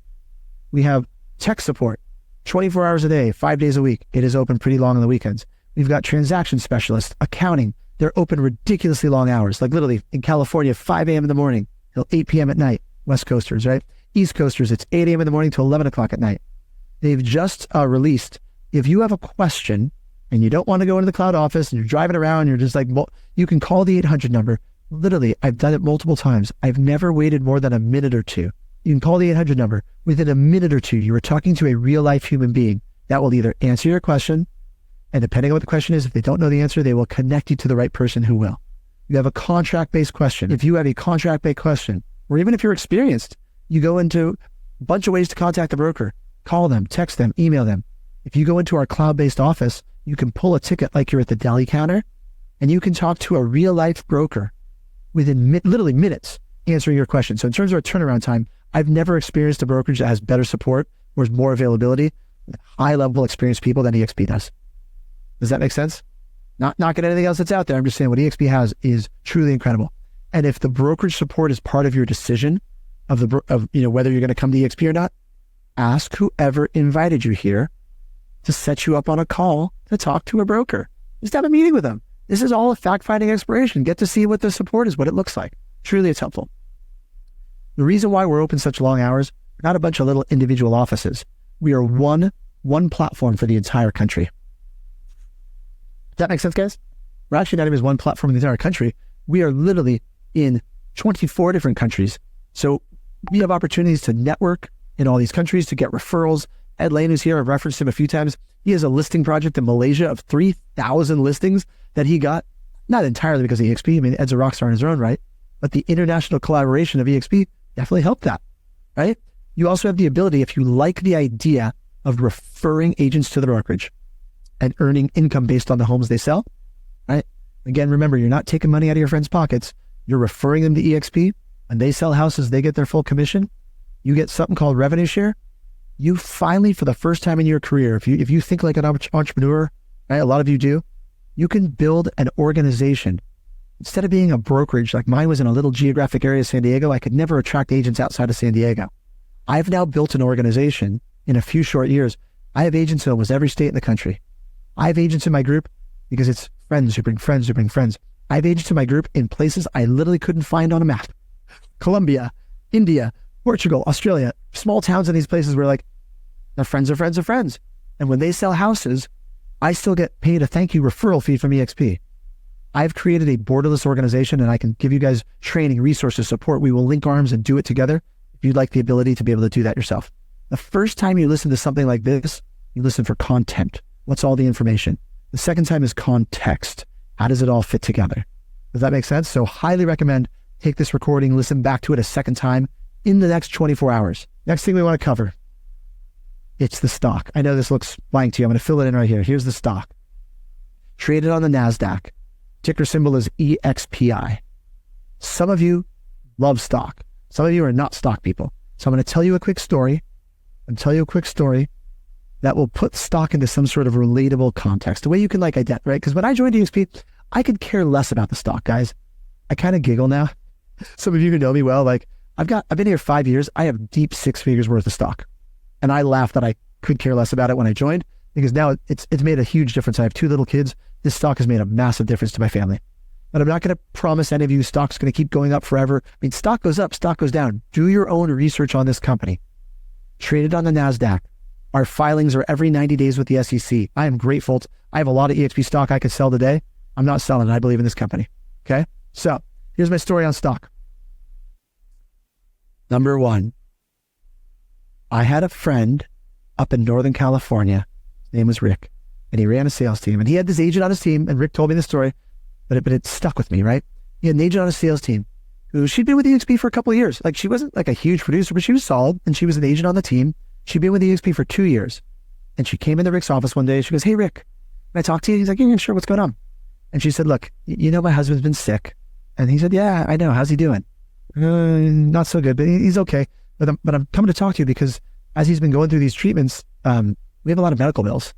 We have tech support, 24 hours a day, 5 days a week. It is open pretty long on the weekends. We've got transaction specialists, accounting. They're open ridiculously long hours, like literally in California, 5 a.m. in the morning till 8 p.m. at night. West Coasters, right? East Coasters, it's 8 a.m. in the morning till 11 o'clock at night. They've just released, if you have a question and you don't want to go into the cloud office and you're driving around, you're just like, well, you can call the 800 number. Literally, I've done it multiple times. I've never waited more than a minute or two. You can call the 800 number. Within a minute or two, you are talking to a real life human being that will either answer your question, and depending on what the question is, if they don't know the answer, they will connect you to the right person who will. You have a contract-based question. If you have a contract-based question, or even if you're experienced, you go into a bunch of ways to contact the broker. Call them, text them, email them. If you go into our cloud-based office, you can pull a ticket like you're at the deli counter, and you can talk to a real-life broker within literally minutes answering your question. So in terms of a turnaround time, I've never experienced a brokerage that has better support or has more availability with high-level experienced people than eXp does. Does that make sense? Not knocking anything else that's out there. I'm just saying what eXp has is truly incredible. And if the brokerage support is part of your decision of whether you're going to come to eXp or not, ask whoever invited you here to set you up on a call to talk to a broker. Just have a meeting with them. This is all a fact-finding exploration. Get to see what the support is, what it looks like. Truly, it's helpful. The reason why we're open such long hours, we're not a bunch of little individual offices. We are one platform for the entire country. Does that make sense, guys? We're actually not even one platform in the entire country. We are literally in 24 different countries. So we have opportunities to network in all these countries, to get referrals. Ed Lane, who's here, I've referenced him a few times. He has a listing project in Malaysia of 3,000 listings that he got, not entirely because of eXp. I mean, Ed's a rock star in his own right, but the international collaboration of eXp definitely helped that, right? You also have the ability, if you like the idea of referring agents to the brokerage and earning income based on the homes they sell, right? Again, remember, you're not taking money out of your friends' pockets. You're referring them to eXp. When they sell houses, they get their full commission. You get something called revenue share. You finally, for the first time in your career, if you think like an entrepreneur, right? A lot of you do, you can build an organization. Instead of being a brokerage, like mine was in a little geographic area of San Diego, I could never attract agents outside of San Diego. I've now built an organization in a few short years. I have agents in almost every state in the country. I have agents in my group because it's friends who bring friends who bring friends. I have agents in my group in places I literally couldn't find on a map. Colombia, India, Portugal, Australia, small towns in these places where like their friends are friends of friends. And when they sell houses, I still get paid a thank you referral fee from eXp. I've created a borderless organization, and I can give you guys training, resources, support. We will link arms and do it together if you'd like the ability to be able to do that yourself. The first time you listen to something like this, you listen for content. What's all the information? The second time is context. How does it all fit together? Does that make sense? So highly recommend take this recording, listen back to it a second time in the next 24 hours. Next thing we want to cover, it's the stock. I know this looks blank to you. I'm going to fill it in right here. Here's the stock. Traded on the NASDAQ. Ticker symbol is EXPI. Some of you love stock. Some of you are not stock people. So I'm going to tell you a quick story. That will put stock into some sort of relatable context. The way you can identify, right? Because when I joined eXp, I could care less about the stock, guys. I kind of giggle now. Some of you who know me well, I've been here 5 years. I have deep 6 figures worth of stock. And I laugh that I could care less about it when I joined, because now it's made a huge difference. I have 2 little kids. This stock has made a massive difference to my family. But I'm not going to promise any of you stock's going to keep going up forever. I mean, stock goes up, stock goes down. Do your own research on this company. Traded on the NASDAQ. Our filings are every 90 days with the SEC. I am grateful. I have a lot of eXp stock I could sell today. I'm not selling it. I believe in this company. Okay? So here's my story on stock. Number 1, I had a friend up in Northern California. His name was Rick, and he ran a sales team, and he had this agent on his team, and Rick told me the story, but it stuck with me, right? He had an agent on his sales team who she'd been with eXp for a couple of years. She wasn't a huge producer, but she was solid, and she was an agent on the team. She'd been with eXp for 2 years, and she came into Rick's office one day. She goes, "Hey, Rick, can I talk to you?" He's like, "Yeah, sure. What's going on?" And she said, "Look, my husband's been sick." And he said, "Yeah, I know. How's he doing?" "Not so good, but he's okay. But I'm coming to talk to you because as he's been going through these treatments, we have a lot of medical bills.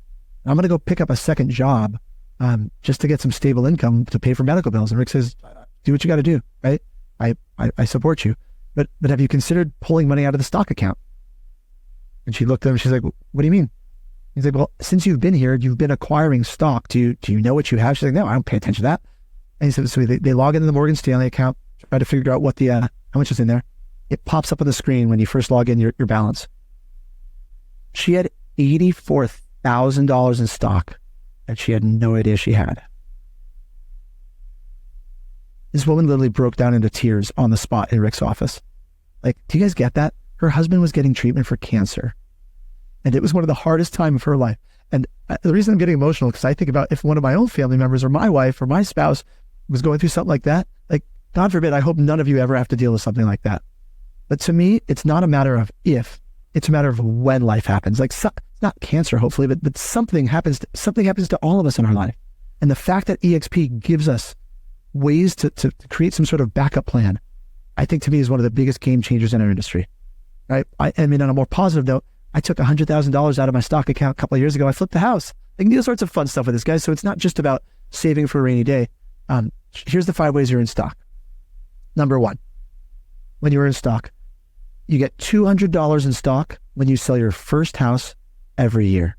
I'm going to go pick up a second job just to get some stable income to pay for medical bills." And Rick says, "Do what you got to do, right? I support you. But have you considered pulling money out of the stock account?" And she looked at him and she's like, "What do you mean?" He's like, "Well, since you've been here, you've been acquiring stock. Do you know what you have?" She's like, "No, I don't pay attention to that." And he said, so they log into the Morgan Stanley account, try to figure out what how much is in there. It pops up on the screen when you first log in your balance. She had $84,000 in stock that she had no idea she had. This woman literally broke down into tears on the spot in Rick's office. Do you guys get that? Her husband was getting treatment for cancer, and it was one of the hardest times of her life. And the reason I'm getting emotional, because I think about if one of my own family members or my wife or my spouse was going through something like that, God forbid, I hope none of you ever have to deal with something like that. But to me, it's not a matter of if, it's a matter of when life happens. It's not cancer, hopefully, but something happens to all of us in our life. And the fact that eXp gives us ways to create some sort of backup plan, I think to me is one of the biggest game changers in our industry. Right? I mean, on a more positive note, I took $100,000 out of my stock account a couple of years ago. I flipped the house. I can do all sorts of fun stuff with this, guys. So it's not just about saving for a rainy day. Here's the 5 ways you're in stock. Number 1, when you're in stock, you get $200 in stock when you sell your first house every year.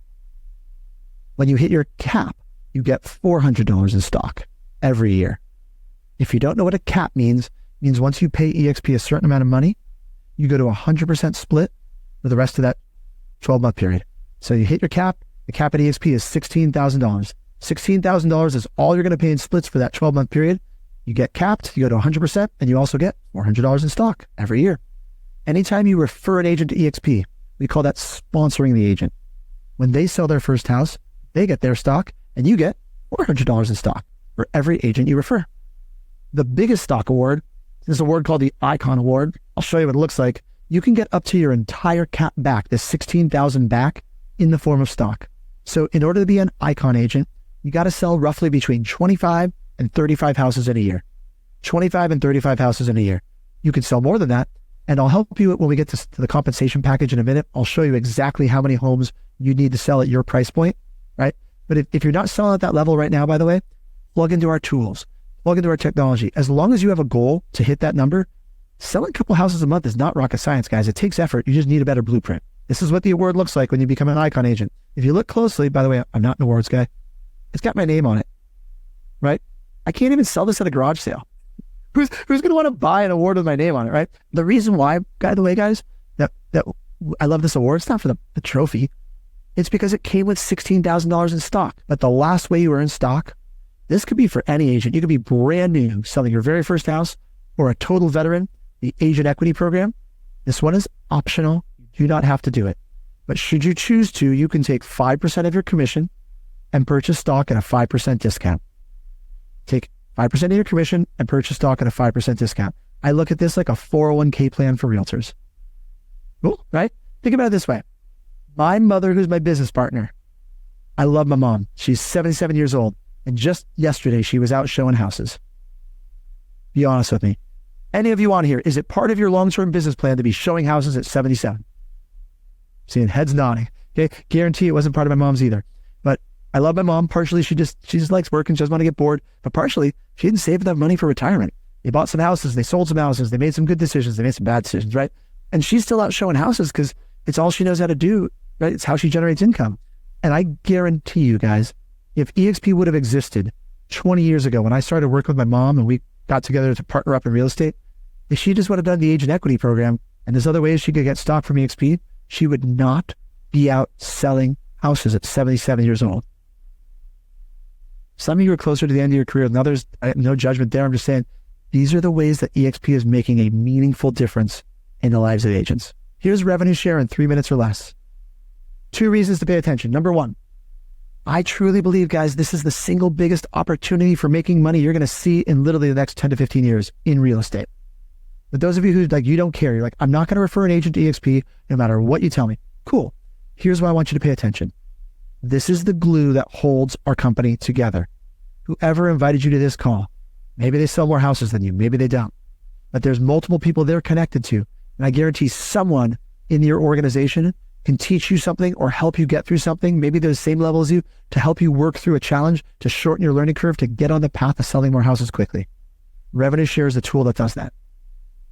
When you hit your cap, you get $400 in stock every year. If you don't know what a cap means, it means once you pay eXp a certain amount of money, you go to 100% split for the rest of that 12-month period. So you hit your cap. The cap at eXp is $16,000. $16,000 is all you're going to pay in splits for that 12-month period. You get capped, you go to 100%, and you also get $400 in stock every year. Anytime you refer an agent to eXp, we call that sponsoring the agent. When they sell their first house, they get their stock, and you get $400 in stock for every agent you refer. The biggest stock award is an award called the Icon Award. I'll show you what it looks like. You can get up to your entire cap back, this $16,000 back, in the form of stock. So in order to be an Icon agent, you got to sell roughly between 25 and 35 houses in a year. 25 and 35 houses in a year. You can sell more than that, and I'll help you when we get to the compensation package in a minute. I'll show you exactly how many homes you need to sell at your price point, right? But if you're not selling at that level right now, by the way, plug into our tools, plug into our technology. As long as you have a goal to hit that number, selling a couple houses a month is not rocket science, guys. It takes effort. You just need a better blueprint. This is what the award looks like when you become an Icon agent. If you look closely, by the way, I'm not an awards guy. It's got my name on it, right? I can't even sell this at a garage sale. Who's going to want to buy an award with my name on it, right? The reason why, by the way, guys, that I love this award, it's not for the trophy. It's because it came with $16,000 in stock. But the last way you earn stock, this could be for any agent. You could be brand new, selling your very first house, or a total veteran, the Agent Equity Program. This one is optional. You do not have to do it. But should you choose to, you can take 5% of your commission and purchase stock at a 5% discount. Take 5% of your commission and purchase stock at a 5% discount. I look at this like a 401k plan for realtors. Cool, right? Think about it this way. My mother, who's my business partner, I love my mom. She's 77 years old. And just yesterday, she was out showing houses. Be honest with me. Any of you on here, is it part of your long-term business plan to be showing houses at 77? Seeing heads nodding. Okay, guarantee it wasn't part of my mom's either. But I love my mom. Partially, she just likes working. She doesn't want to get bored. But partially, she didn't save enough money for retirement. They bought some houses. They sold some houses. They made some good decisions. They made some bad decisions, right? And she's still out showing houses because it's all she knows how to do, right? It's how she generates income. And I guarantee you guys, if eXp would have existed 20 years ago when I started working with my mom and we got together to partner up in real estate, if she just would have done the Agent Equity Program and there's other ways she could get stock from eXp, she would not be out selling houses at 77 years old. Some of you are closer to the end of your career than others. I have no judgment there. I'm just saying these are the ways that eXp is making a meaningful difference in the lives of agents. Here's revenue share in 3 minutes or less. 2 reasons to pay attention. Number 1, I truly believe, guys, this is the single biggest opportunity for making money you're going to see in literally the next 10 to 15 years in real estate. But those of you who you don't care, you're like, I'm not going to refer an agent to eXp no matter what you tell me. Cool. Here's why I want you to pay attention. This is the glue that holds our company together. Whoever invited you to this call, maybe they sell more houses than you, maybe they don't. But there's multiple people they're connected to. And I guarantee someone in your organization can teach you something or help you get through something, maybe they're the same level as you, to help you work through a challenge, to shorten your learning curve, to get on the path of selling more houses quickly. Revenue share is a tool that does that.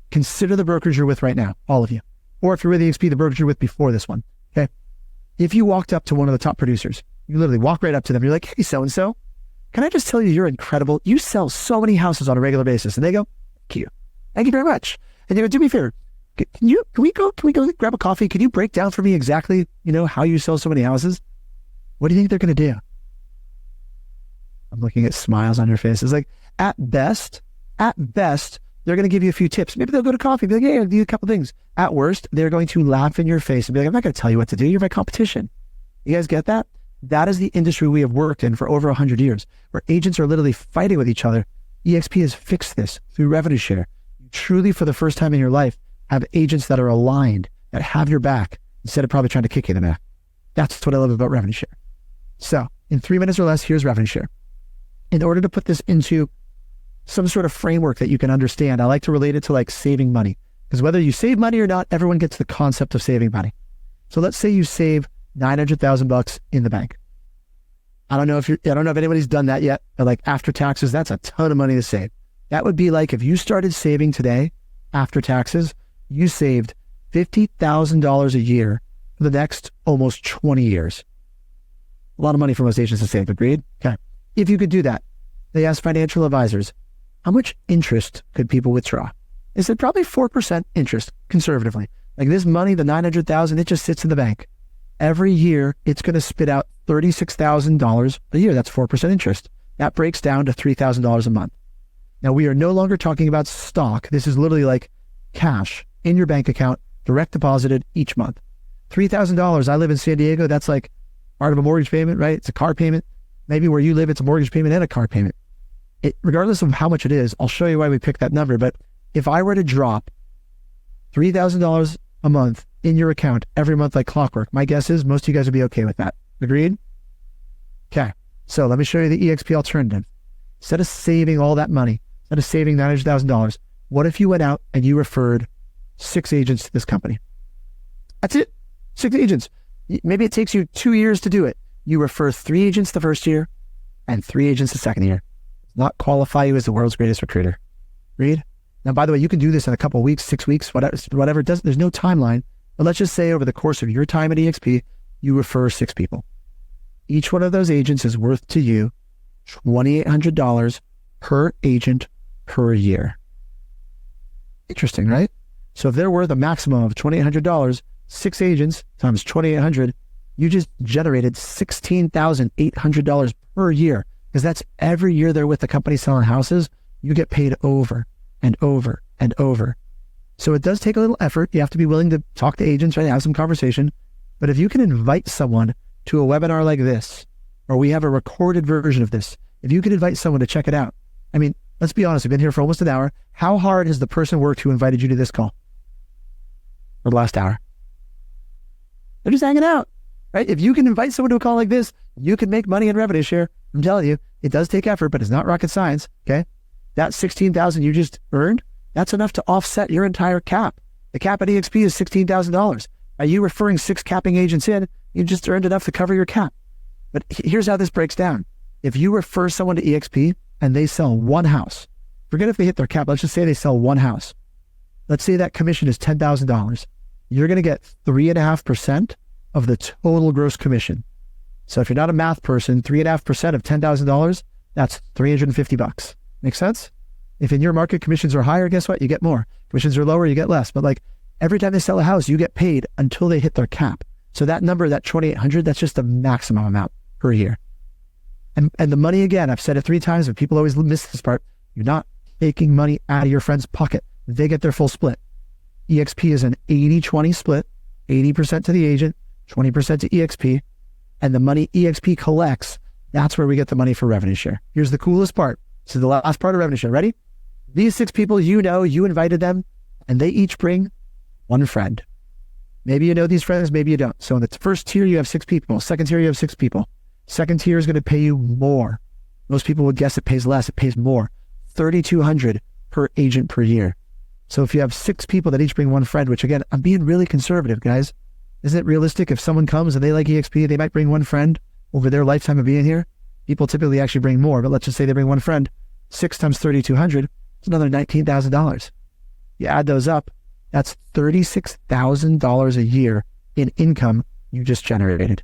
Consider the brokers you're with right now, all of you. Or if you're with eXp, the brokers you're with before this one, okay? If you walked up to one of the top producers, you literally walk right up to them, you're like, hey, so-and-so, can I just tell you, you're incredible. You sell so many houses on a regular basis. And they go, thank you. Thank you very much. And they go, do me a favor. Can we go grab a coffee? Can you break down for me exactly, how you sell so many houses? What do you think they're going to do? I'm looking at smiles on your faces. Like, at best, they're going to give you a few tips. Maybe they'll go to coffee, be like, hey, I'll do a couple things. At worst, they're going to laugh in your face and be like, I'm not going to tell you what to do. You're my competition. You guys get that? That is the industry we have worked in for over 100 years, where agents are literally fighting with each other. eXp has fixed this through revenue share. You truly, for the first time in your life, have agents that are aligned, that have your back, instead of probably trying to kick you in the back. That's what I love about revenue share. So in 3 minutes or less, here's revenue share. In order to put this into some sort of framework that you can understand, I like to relate it to like saving money. Because whether you save money or not, everyone gets the concept of saving money. So let's say you save $900,000 in the bank. I don't know if anybody's done that yet, but like after taxes, that's a ton of money to save. That would be like if you started saving today after taxes, you saved $50,000 a year for the next almost 20 years. A lot of money for most agents to save, agreed? Okay. If you could do that, they asked financial advisors, how much interest could people withdraw? They said probably 4% interest, conservatively. Like this money, the $900,000, it just sits in the bank. Every year, it's going to spit out $36,000 a year. That's 4% interest. That breaks down to $3,000 a month. Now, we are no longer talking about stock. This is literally like cash in your bank account, direct deposited each month. $3,000, I live in San Diego, that's like part of a mortgage payment, right? It's a car payment. Maybe where you live, it's a mortgage payment and a car payment. Regardless of how much it is, I'll show you why we picked that number. But if I were to drop $3,000 a month in your account every month like clockwork, my guess is most of you guys would be okay with that. Agreed? Okay, so let me show you the eXp alternative. Instead of saving all that money, instead of saving $900,000, what if you went out and you referred 6 agents to this company? That's it. 6 agents. Maybe it takes you 2 years to do it. You refer 3 agents the first year and 3 agents the second year. Does not qualify you as the world's greatest recruiter. Read? Now, by the way, you can do this in a couple of weeks, 6 weeks, whatever. There's no timeline. But let's just say over the course of your time at eXp, you refer 6 people. Each one of those agents is worth to you $2,800 per agent per year. Interesting, right? So if they're worth a maximum of $2,800, 6 agents times $2,800 You just generated $16,800 per year, because that's every year they're with the company selling houses. You get paid over and over and over. So it does take a little effort. You have to be willing to talk to agents, right? Have some conversation. But if you can invite someone to a webinar like this, or we have a recorded version of this, if you can invite someone to check it out. I mean, let's be honest, we've been here for almost an hour. How hard has the person worked who invited you to this call for the last hour? They're just hanging out, right? If you can invite someone to a call like this, you can make money in revenue share. I'm telling you, it does take effort, but it's not rocket science, okay? That $16,000 you just earned, that's enough to offset your entire cap. The cap at eXp is $16,000. By you referring 6 capping agents in, you just earned enough to cover your cap. But here's how this breaks down. If you refer someone to eXp and they sell one house, forget if they hit their cap, let's just say they sell one house. Let's say that commission is $10,000. You're going to get 3.5% of the total gross commission. So if you're not a math person, 3.5% of $10,000, that's $350. Make sense? If in your market commissions are higher, guess what? You get more. Commissions are lower, you get less. But like every time they sell a house, you get paid until they hit their cap. So that number, that 2,800, that's just the maximum amount per year. And the money, again, I've said it 3 times, but people always miss this part. You're not taking money out of your friend's pocket. They get their full split. eXp is an 80-20 split, 80% to the agent, 20% to eXp. And the money eXp collects, that's where we get the money for revenue share. Here's the coolest part. This is the last part of revenue share. Ready? These 6 people, you know, you invited them, and they each bring one friend. Maybe you know these friends, maybe you don't. So in the first tier, you have 6 people. Second tier, you have 6 people. Second tier is going to pay you more. Most people would guess it pays less. It pays more. $3,200 per agent per year. So if you have 6 people that each bring one friend, which again, I'm being really conservative, guys. Isn't it realistic? If someone comes and they like eXp, they might bring one friend over their lifetime of being here. People typically actually bring more, but let's just say they bring one friend. 6 times $3,200, it's another $19,000. You add those up, that's $36,000 a year in income you just generated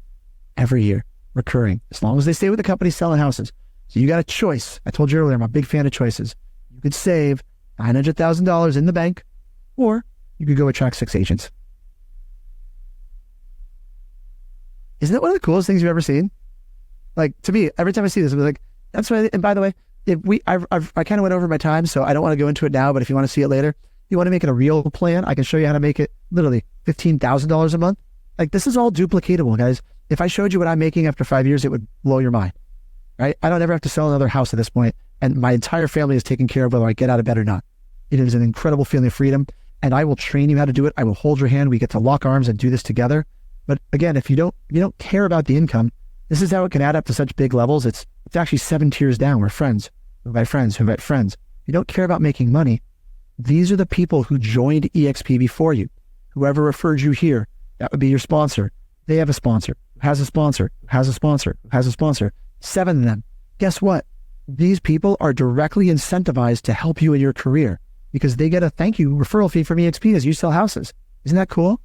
every year, recurring, as long as they stay with the company selling houses. So you got a choice. I told you earlier, I'm a big fan of choices. You could save $900,000 in the bank, or you could go attract 6 agents. Isn't that one of the coolest things you've ever seen? Like, to me, every time I see this, I'm like, that's why. And by the way, I kind of went over my time, so I don't want to go into it now, but if you want to see it later, you want to make it a real plan, I can show you how to make it literally $15,000 a month. Like, this is all duplicatable, guys. If I showed you what I'm making after 5 years, it would blow your mind, right? I don't ever have to sell another house at this point, and my entire family is taken care of whether I get out of bed or not. It is an incredible feeling of freedom, and I will train you how to do it. I will hold your hand. We get to lock arms and do this together. But again, if you don't care about the income, this is how it can add up to such big levels. It's actually 7 tiers down. We're friends who invite friends who invite friends. If you don't care about making money, these are the people who joined eXp before you. Whoever referred you here, that would be your sponsor. They have a sponsor, has a sponsor, has a sponsor, has a sponsor. 7 of them. Guess what? These people are directly incentivized to help you in your career because they get a thank you referral fee from eXp as you sell houses. Isn't that cool?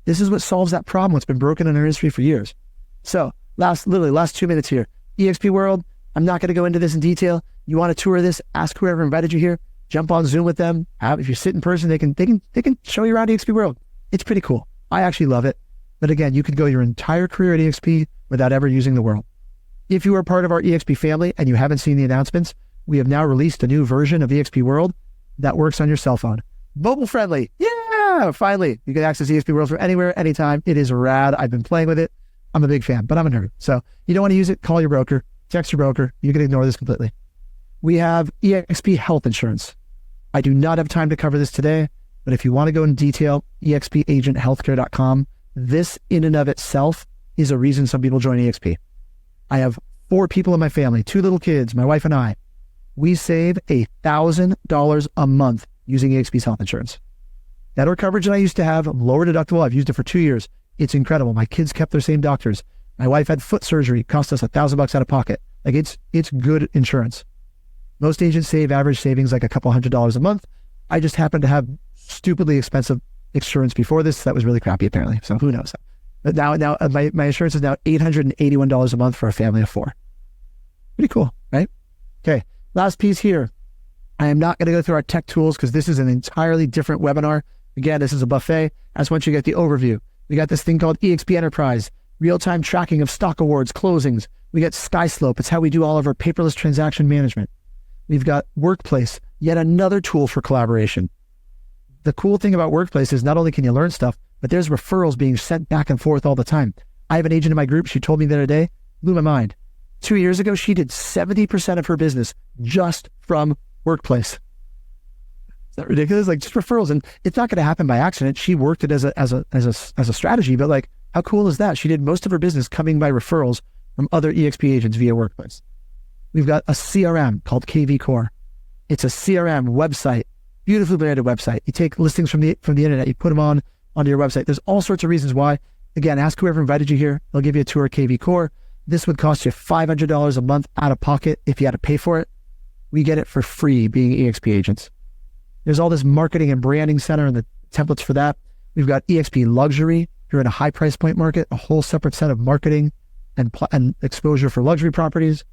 This is what solves that problem. It's been broken in our industry for years. So last 2 minutes here. eXp World, I'm not going to go into this in detail. You want to tour this, ask whoever invited you here, jump on Zoom with them. If you sit in person, they can show you around eXp World. It's pretty cool. I actually love it. But again, you could go your entire career at eXp without ever using the world. If you are part of our eXp family and you haven't seen the announcements, we have now released a new version of eXp World that works on your cell phone. Mobile friendly. Yeah, finally. You can access eXp World from anywhere, anytime. It is rad. I've been playing with it. I'm a big fan, but I'm a nerd. So you don't want to use it, call your broker, text your broker. You can ignore this completely. We have eXp Health Insurance. I do not have time to cover this today, but if you want to go in detail, expagenthealthcare.com. This in and of itself is a reason some people join eXp. I have 4 people in my family, 2 little kids, my wife and I. We save $1,000 a month using eXp's health insurance. Better coverage than I used to have, lower deductible. I've used it for 2 years. It's incredible. My kids kept their same doctors. My wife had foot surgery. It cost us $1,000 out of pocket. Like it's good insurance. Most agents save average savings like a couple $100s a month. I just happened to have stupidly expensive insurance before this. That was really crappy apparently. So who knows? But now my insurance is now $881 a month for a family of 4. Pretty cool, right? Okay. Last piece here. I am not going to go through our tech tools because this is an entirely different webinar. Again, this is a buffet. I just want you to get the overview. We got this thing called eXp Enterprise. real-time tracking of stock awards, closings. We get SkySlope. It's how we do all of our paperless transaction management. We've got Workplace, yet another tool for collaboration. The cool thing about Workplace is not only can you learn stuff, but there's referrals being sent back and forth all the time. I have an agent in my group. She told me the other day, blew my mind. 2 years ago, she did 70% of her business just from Workplace. Is that ridiculous? Like, just referrals. And it's not going to happen by accident. She worked it as a strategy, but like, how cool is that? She did most of her business coming by referrals from other eXp agents via Workplace. We've got a CRM called KV Core. It's a CRM website, beautifully branded website. You take listings from the internet, you put them onto your website. There's all sorts of reasons why. Again, ask whoever invited you here. They'll give you a tour of KV Core. This would cost you $500 a month out of pocket if you had to pay for it. We get it for free being eXp agents. There's all this marketing and branding center and the templates for that. We've got eXp Luxury. If you're in a high price point market, a whole separate set of marketing and exposure for luxury properties.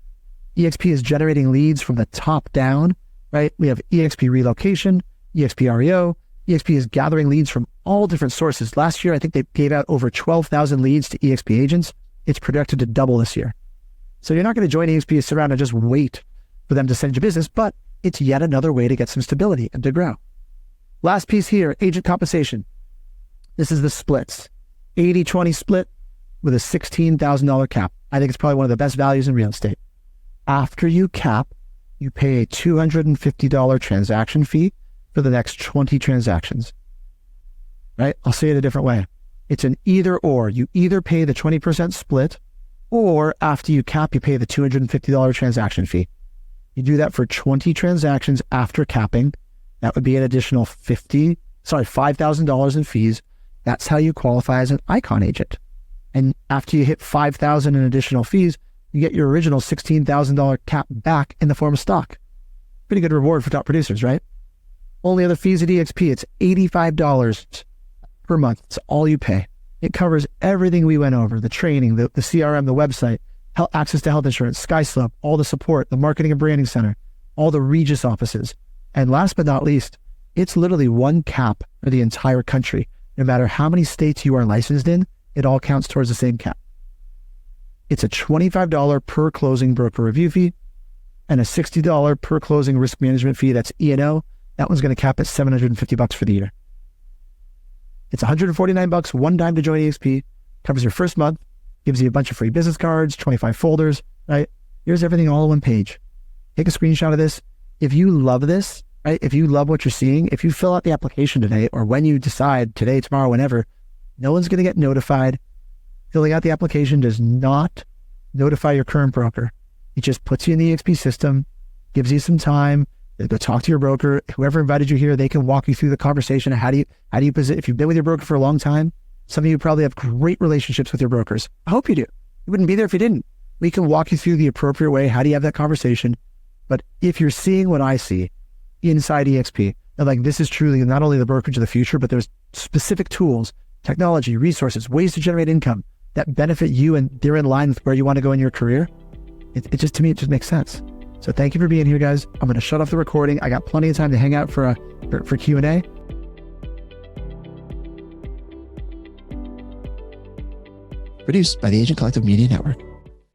eXp is generating leads from the top down, right? We have eXp Relocation, eXp REO. eXp is gathering leads from all different sources. Last year, I think they gave out over 12,000 leads to eXp agents. It's projected to double this year. So you're not going to join eXp and sit around and just wait for them to send you business, but it's yet another way to get some stability and to grow. Last piece here, agent compensation. This is the splits. 80-20 split with a $16,000 cap. I think it's probably one of the best values in real estate. After you cap, you pay a $250 transaction fee for the next 20 transactions, right? I'll say it a different way. It's an either or. You either pay the 20% split, or after you cap, you pay the $250 transaction fee. You do that for 20 transactions after capping. That would be an additional $5,000 in fees. That's how you qualify as an icon agent. And after you hit $5,000 in additional fees, you get your original $16,000 cap back in the form of stock. Pretty good reward for top producers, right? Only other fees at eXp, it's $85 per month. It's all you pay. It covers everything we went over, the training, the CRM, the website, access to health insurance, SkySlope, all the support, the marketing and branding center, all the Regis offices. And last but not least, it's literally one cap for the entire country. No matter how many states you are licensed in, it all counts towards the same cap. It's a $25 per closing broker review fee and a $60 per closing risk management fee. That's E&O. That one's going to cap at $750 for the year. It's $149 one time to join eXp, covers your first month, gives you a bunch of free business cards, 25 folders, right? Here's everything all in one page. Take a screenshot of this. If you love this, right? If you love what you're seeing, if you fill out the application today, or when you decide today, tomorrow, whenever, no one's going to get notified. Filling out the application does not notify your current broker. It just puts you in the eXp system, gives you some time. Go talk to your broker. Whoever invited you here, they can walk you through the conversation. How do you position? If you've been with your broker for a long time, some of you probably have great relationships with your brokers. I hope you do. You wouldn't be there if you didn't. We can walk you through the appropriate way. How do you have that conversation? But if you're seeing what I see inside eXp, and like this is truly not only the brokerage of the future, but there's specific tools, technology, resources, ways to generate income that benefit you, and they're in line with where you want to go in your career. It just, to me, it just makes sense. So thank you for being here, guys. I'm going to shut off the recording. I got plenty of time to hang out for Q&A. Produced by the Agent Collective Media Network.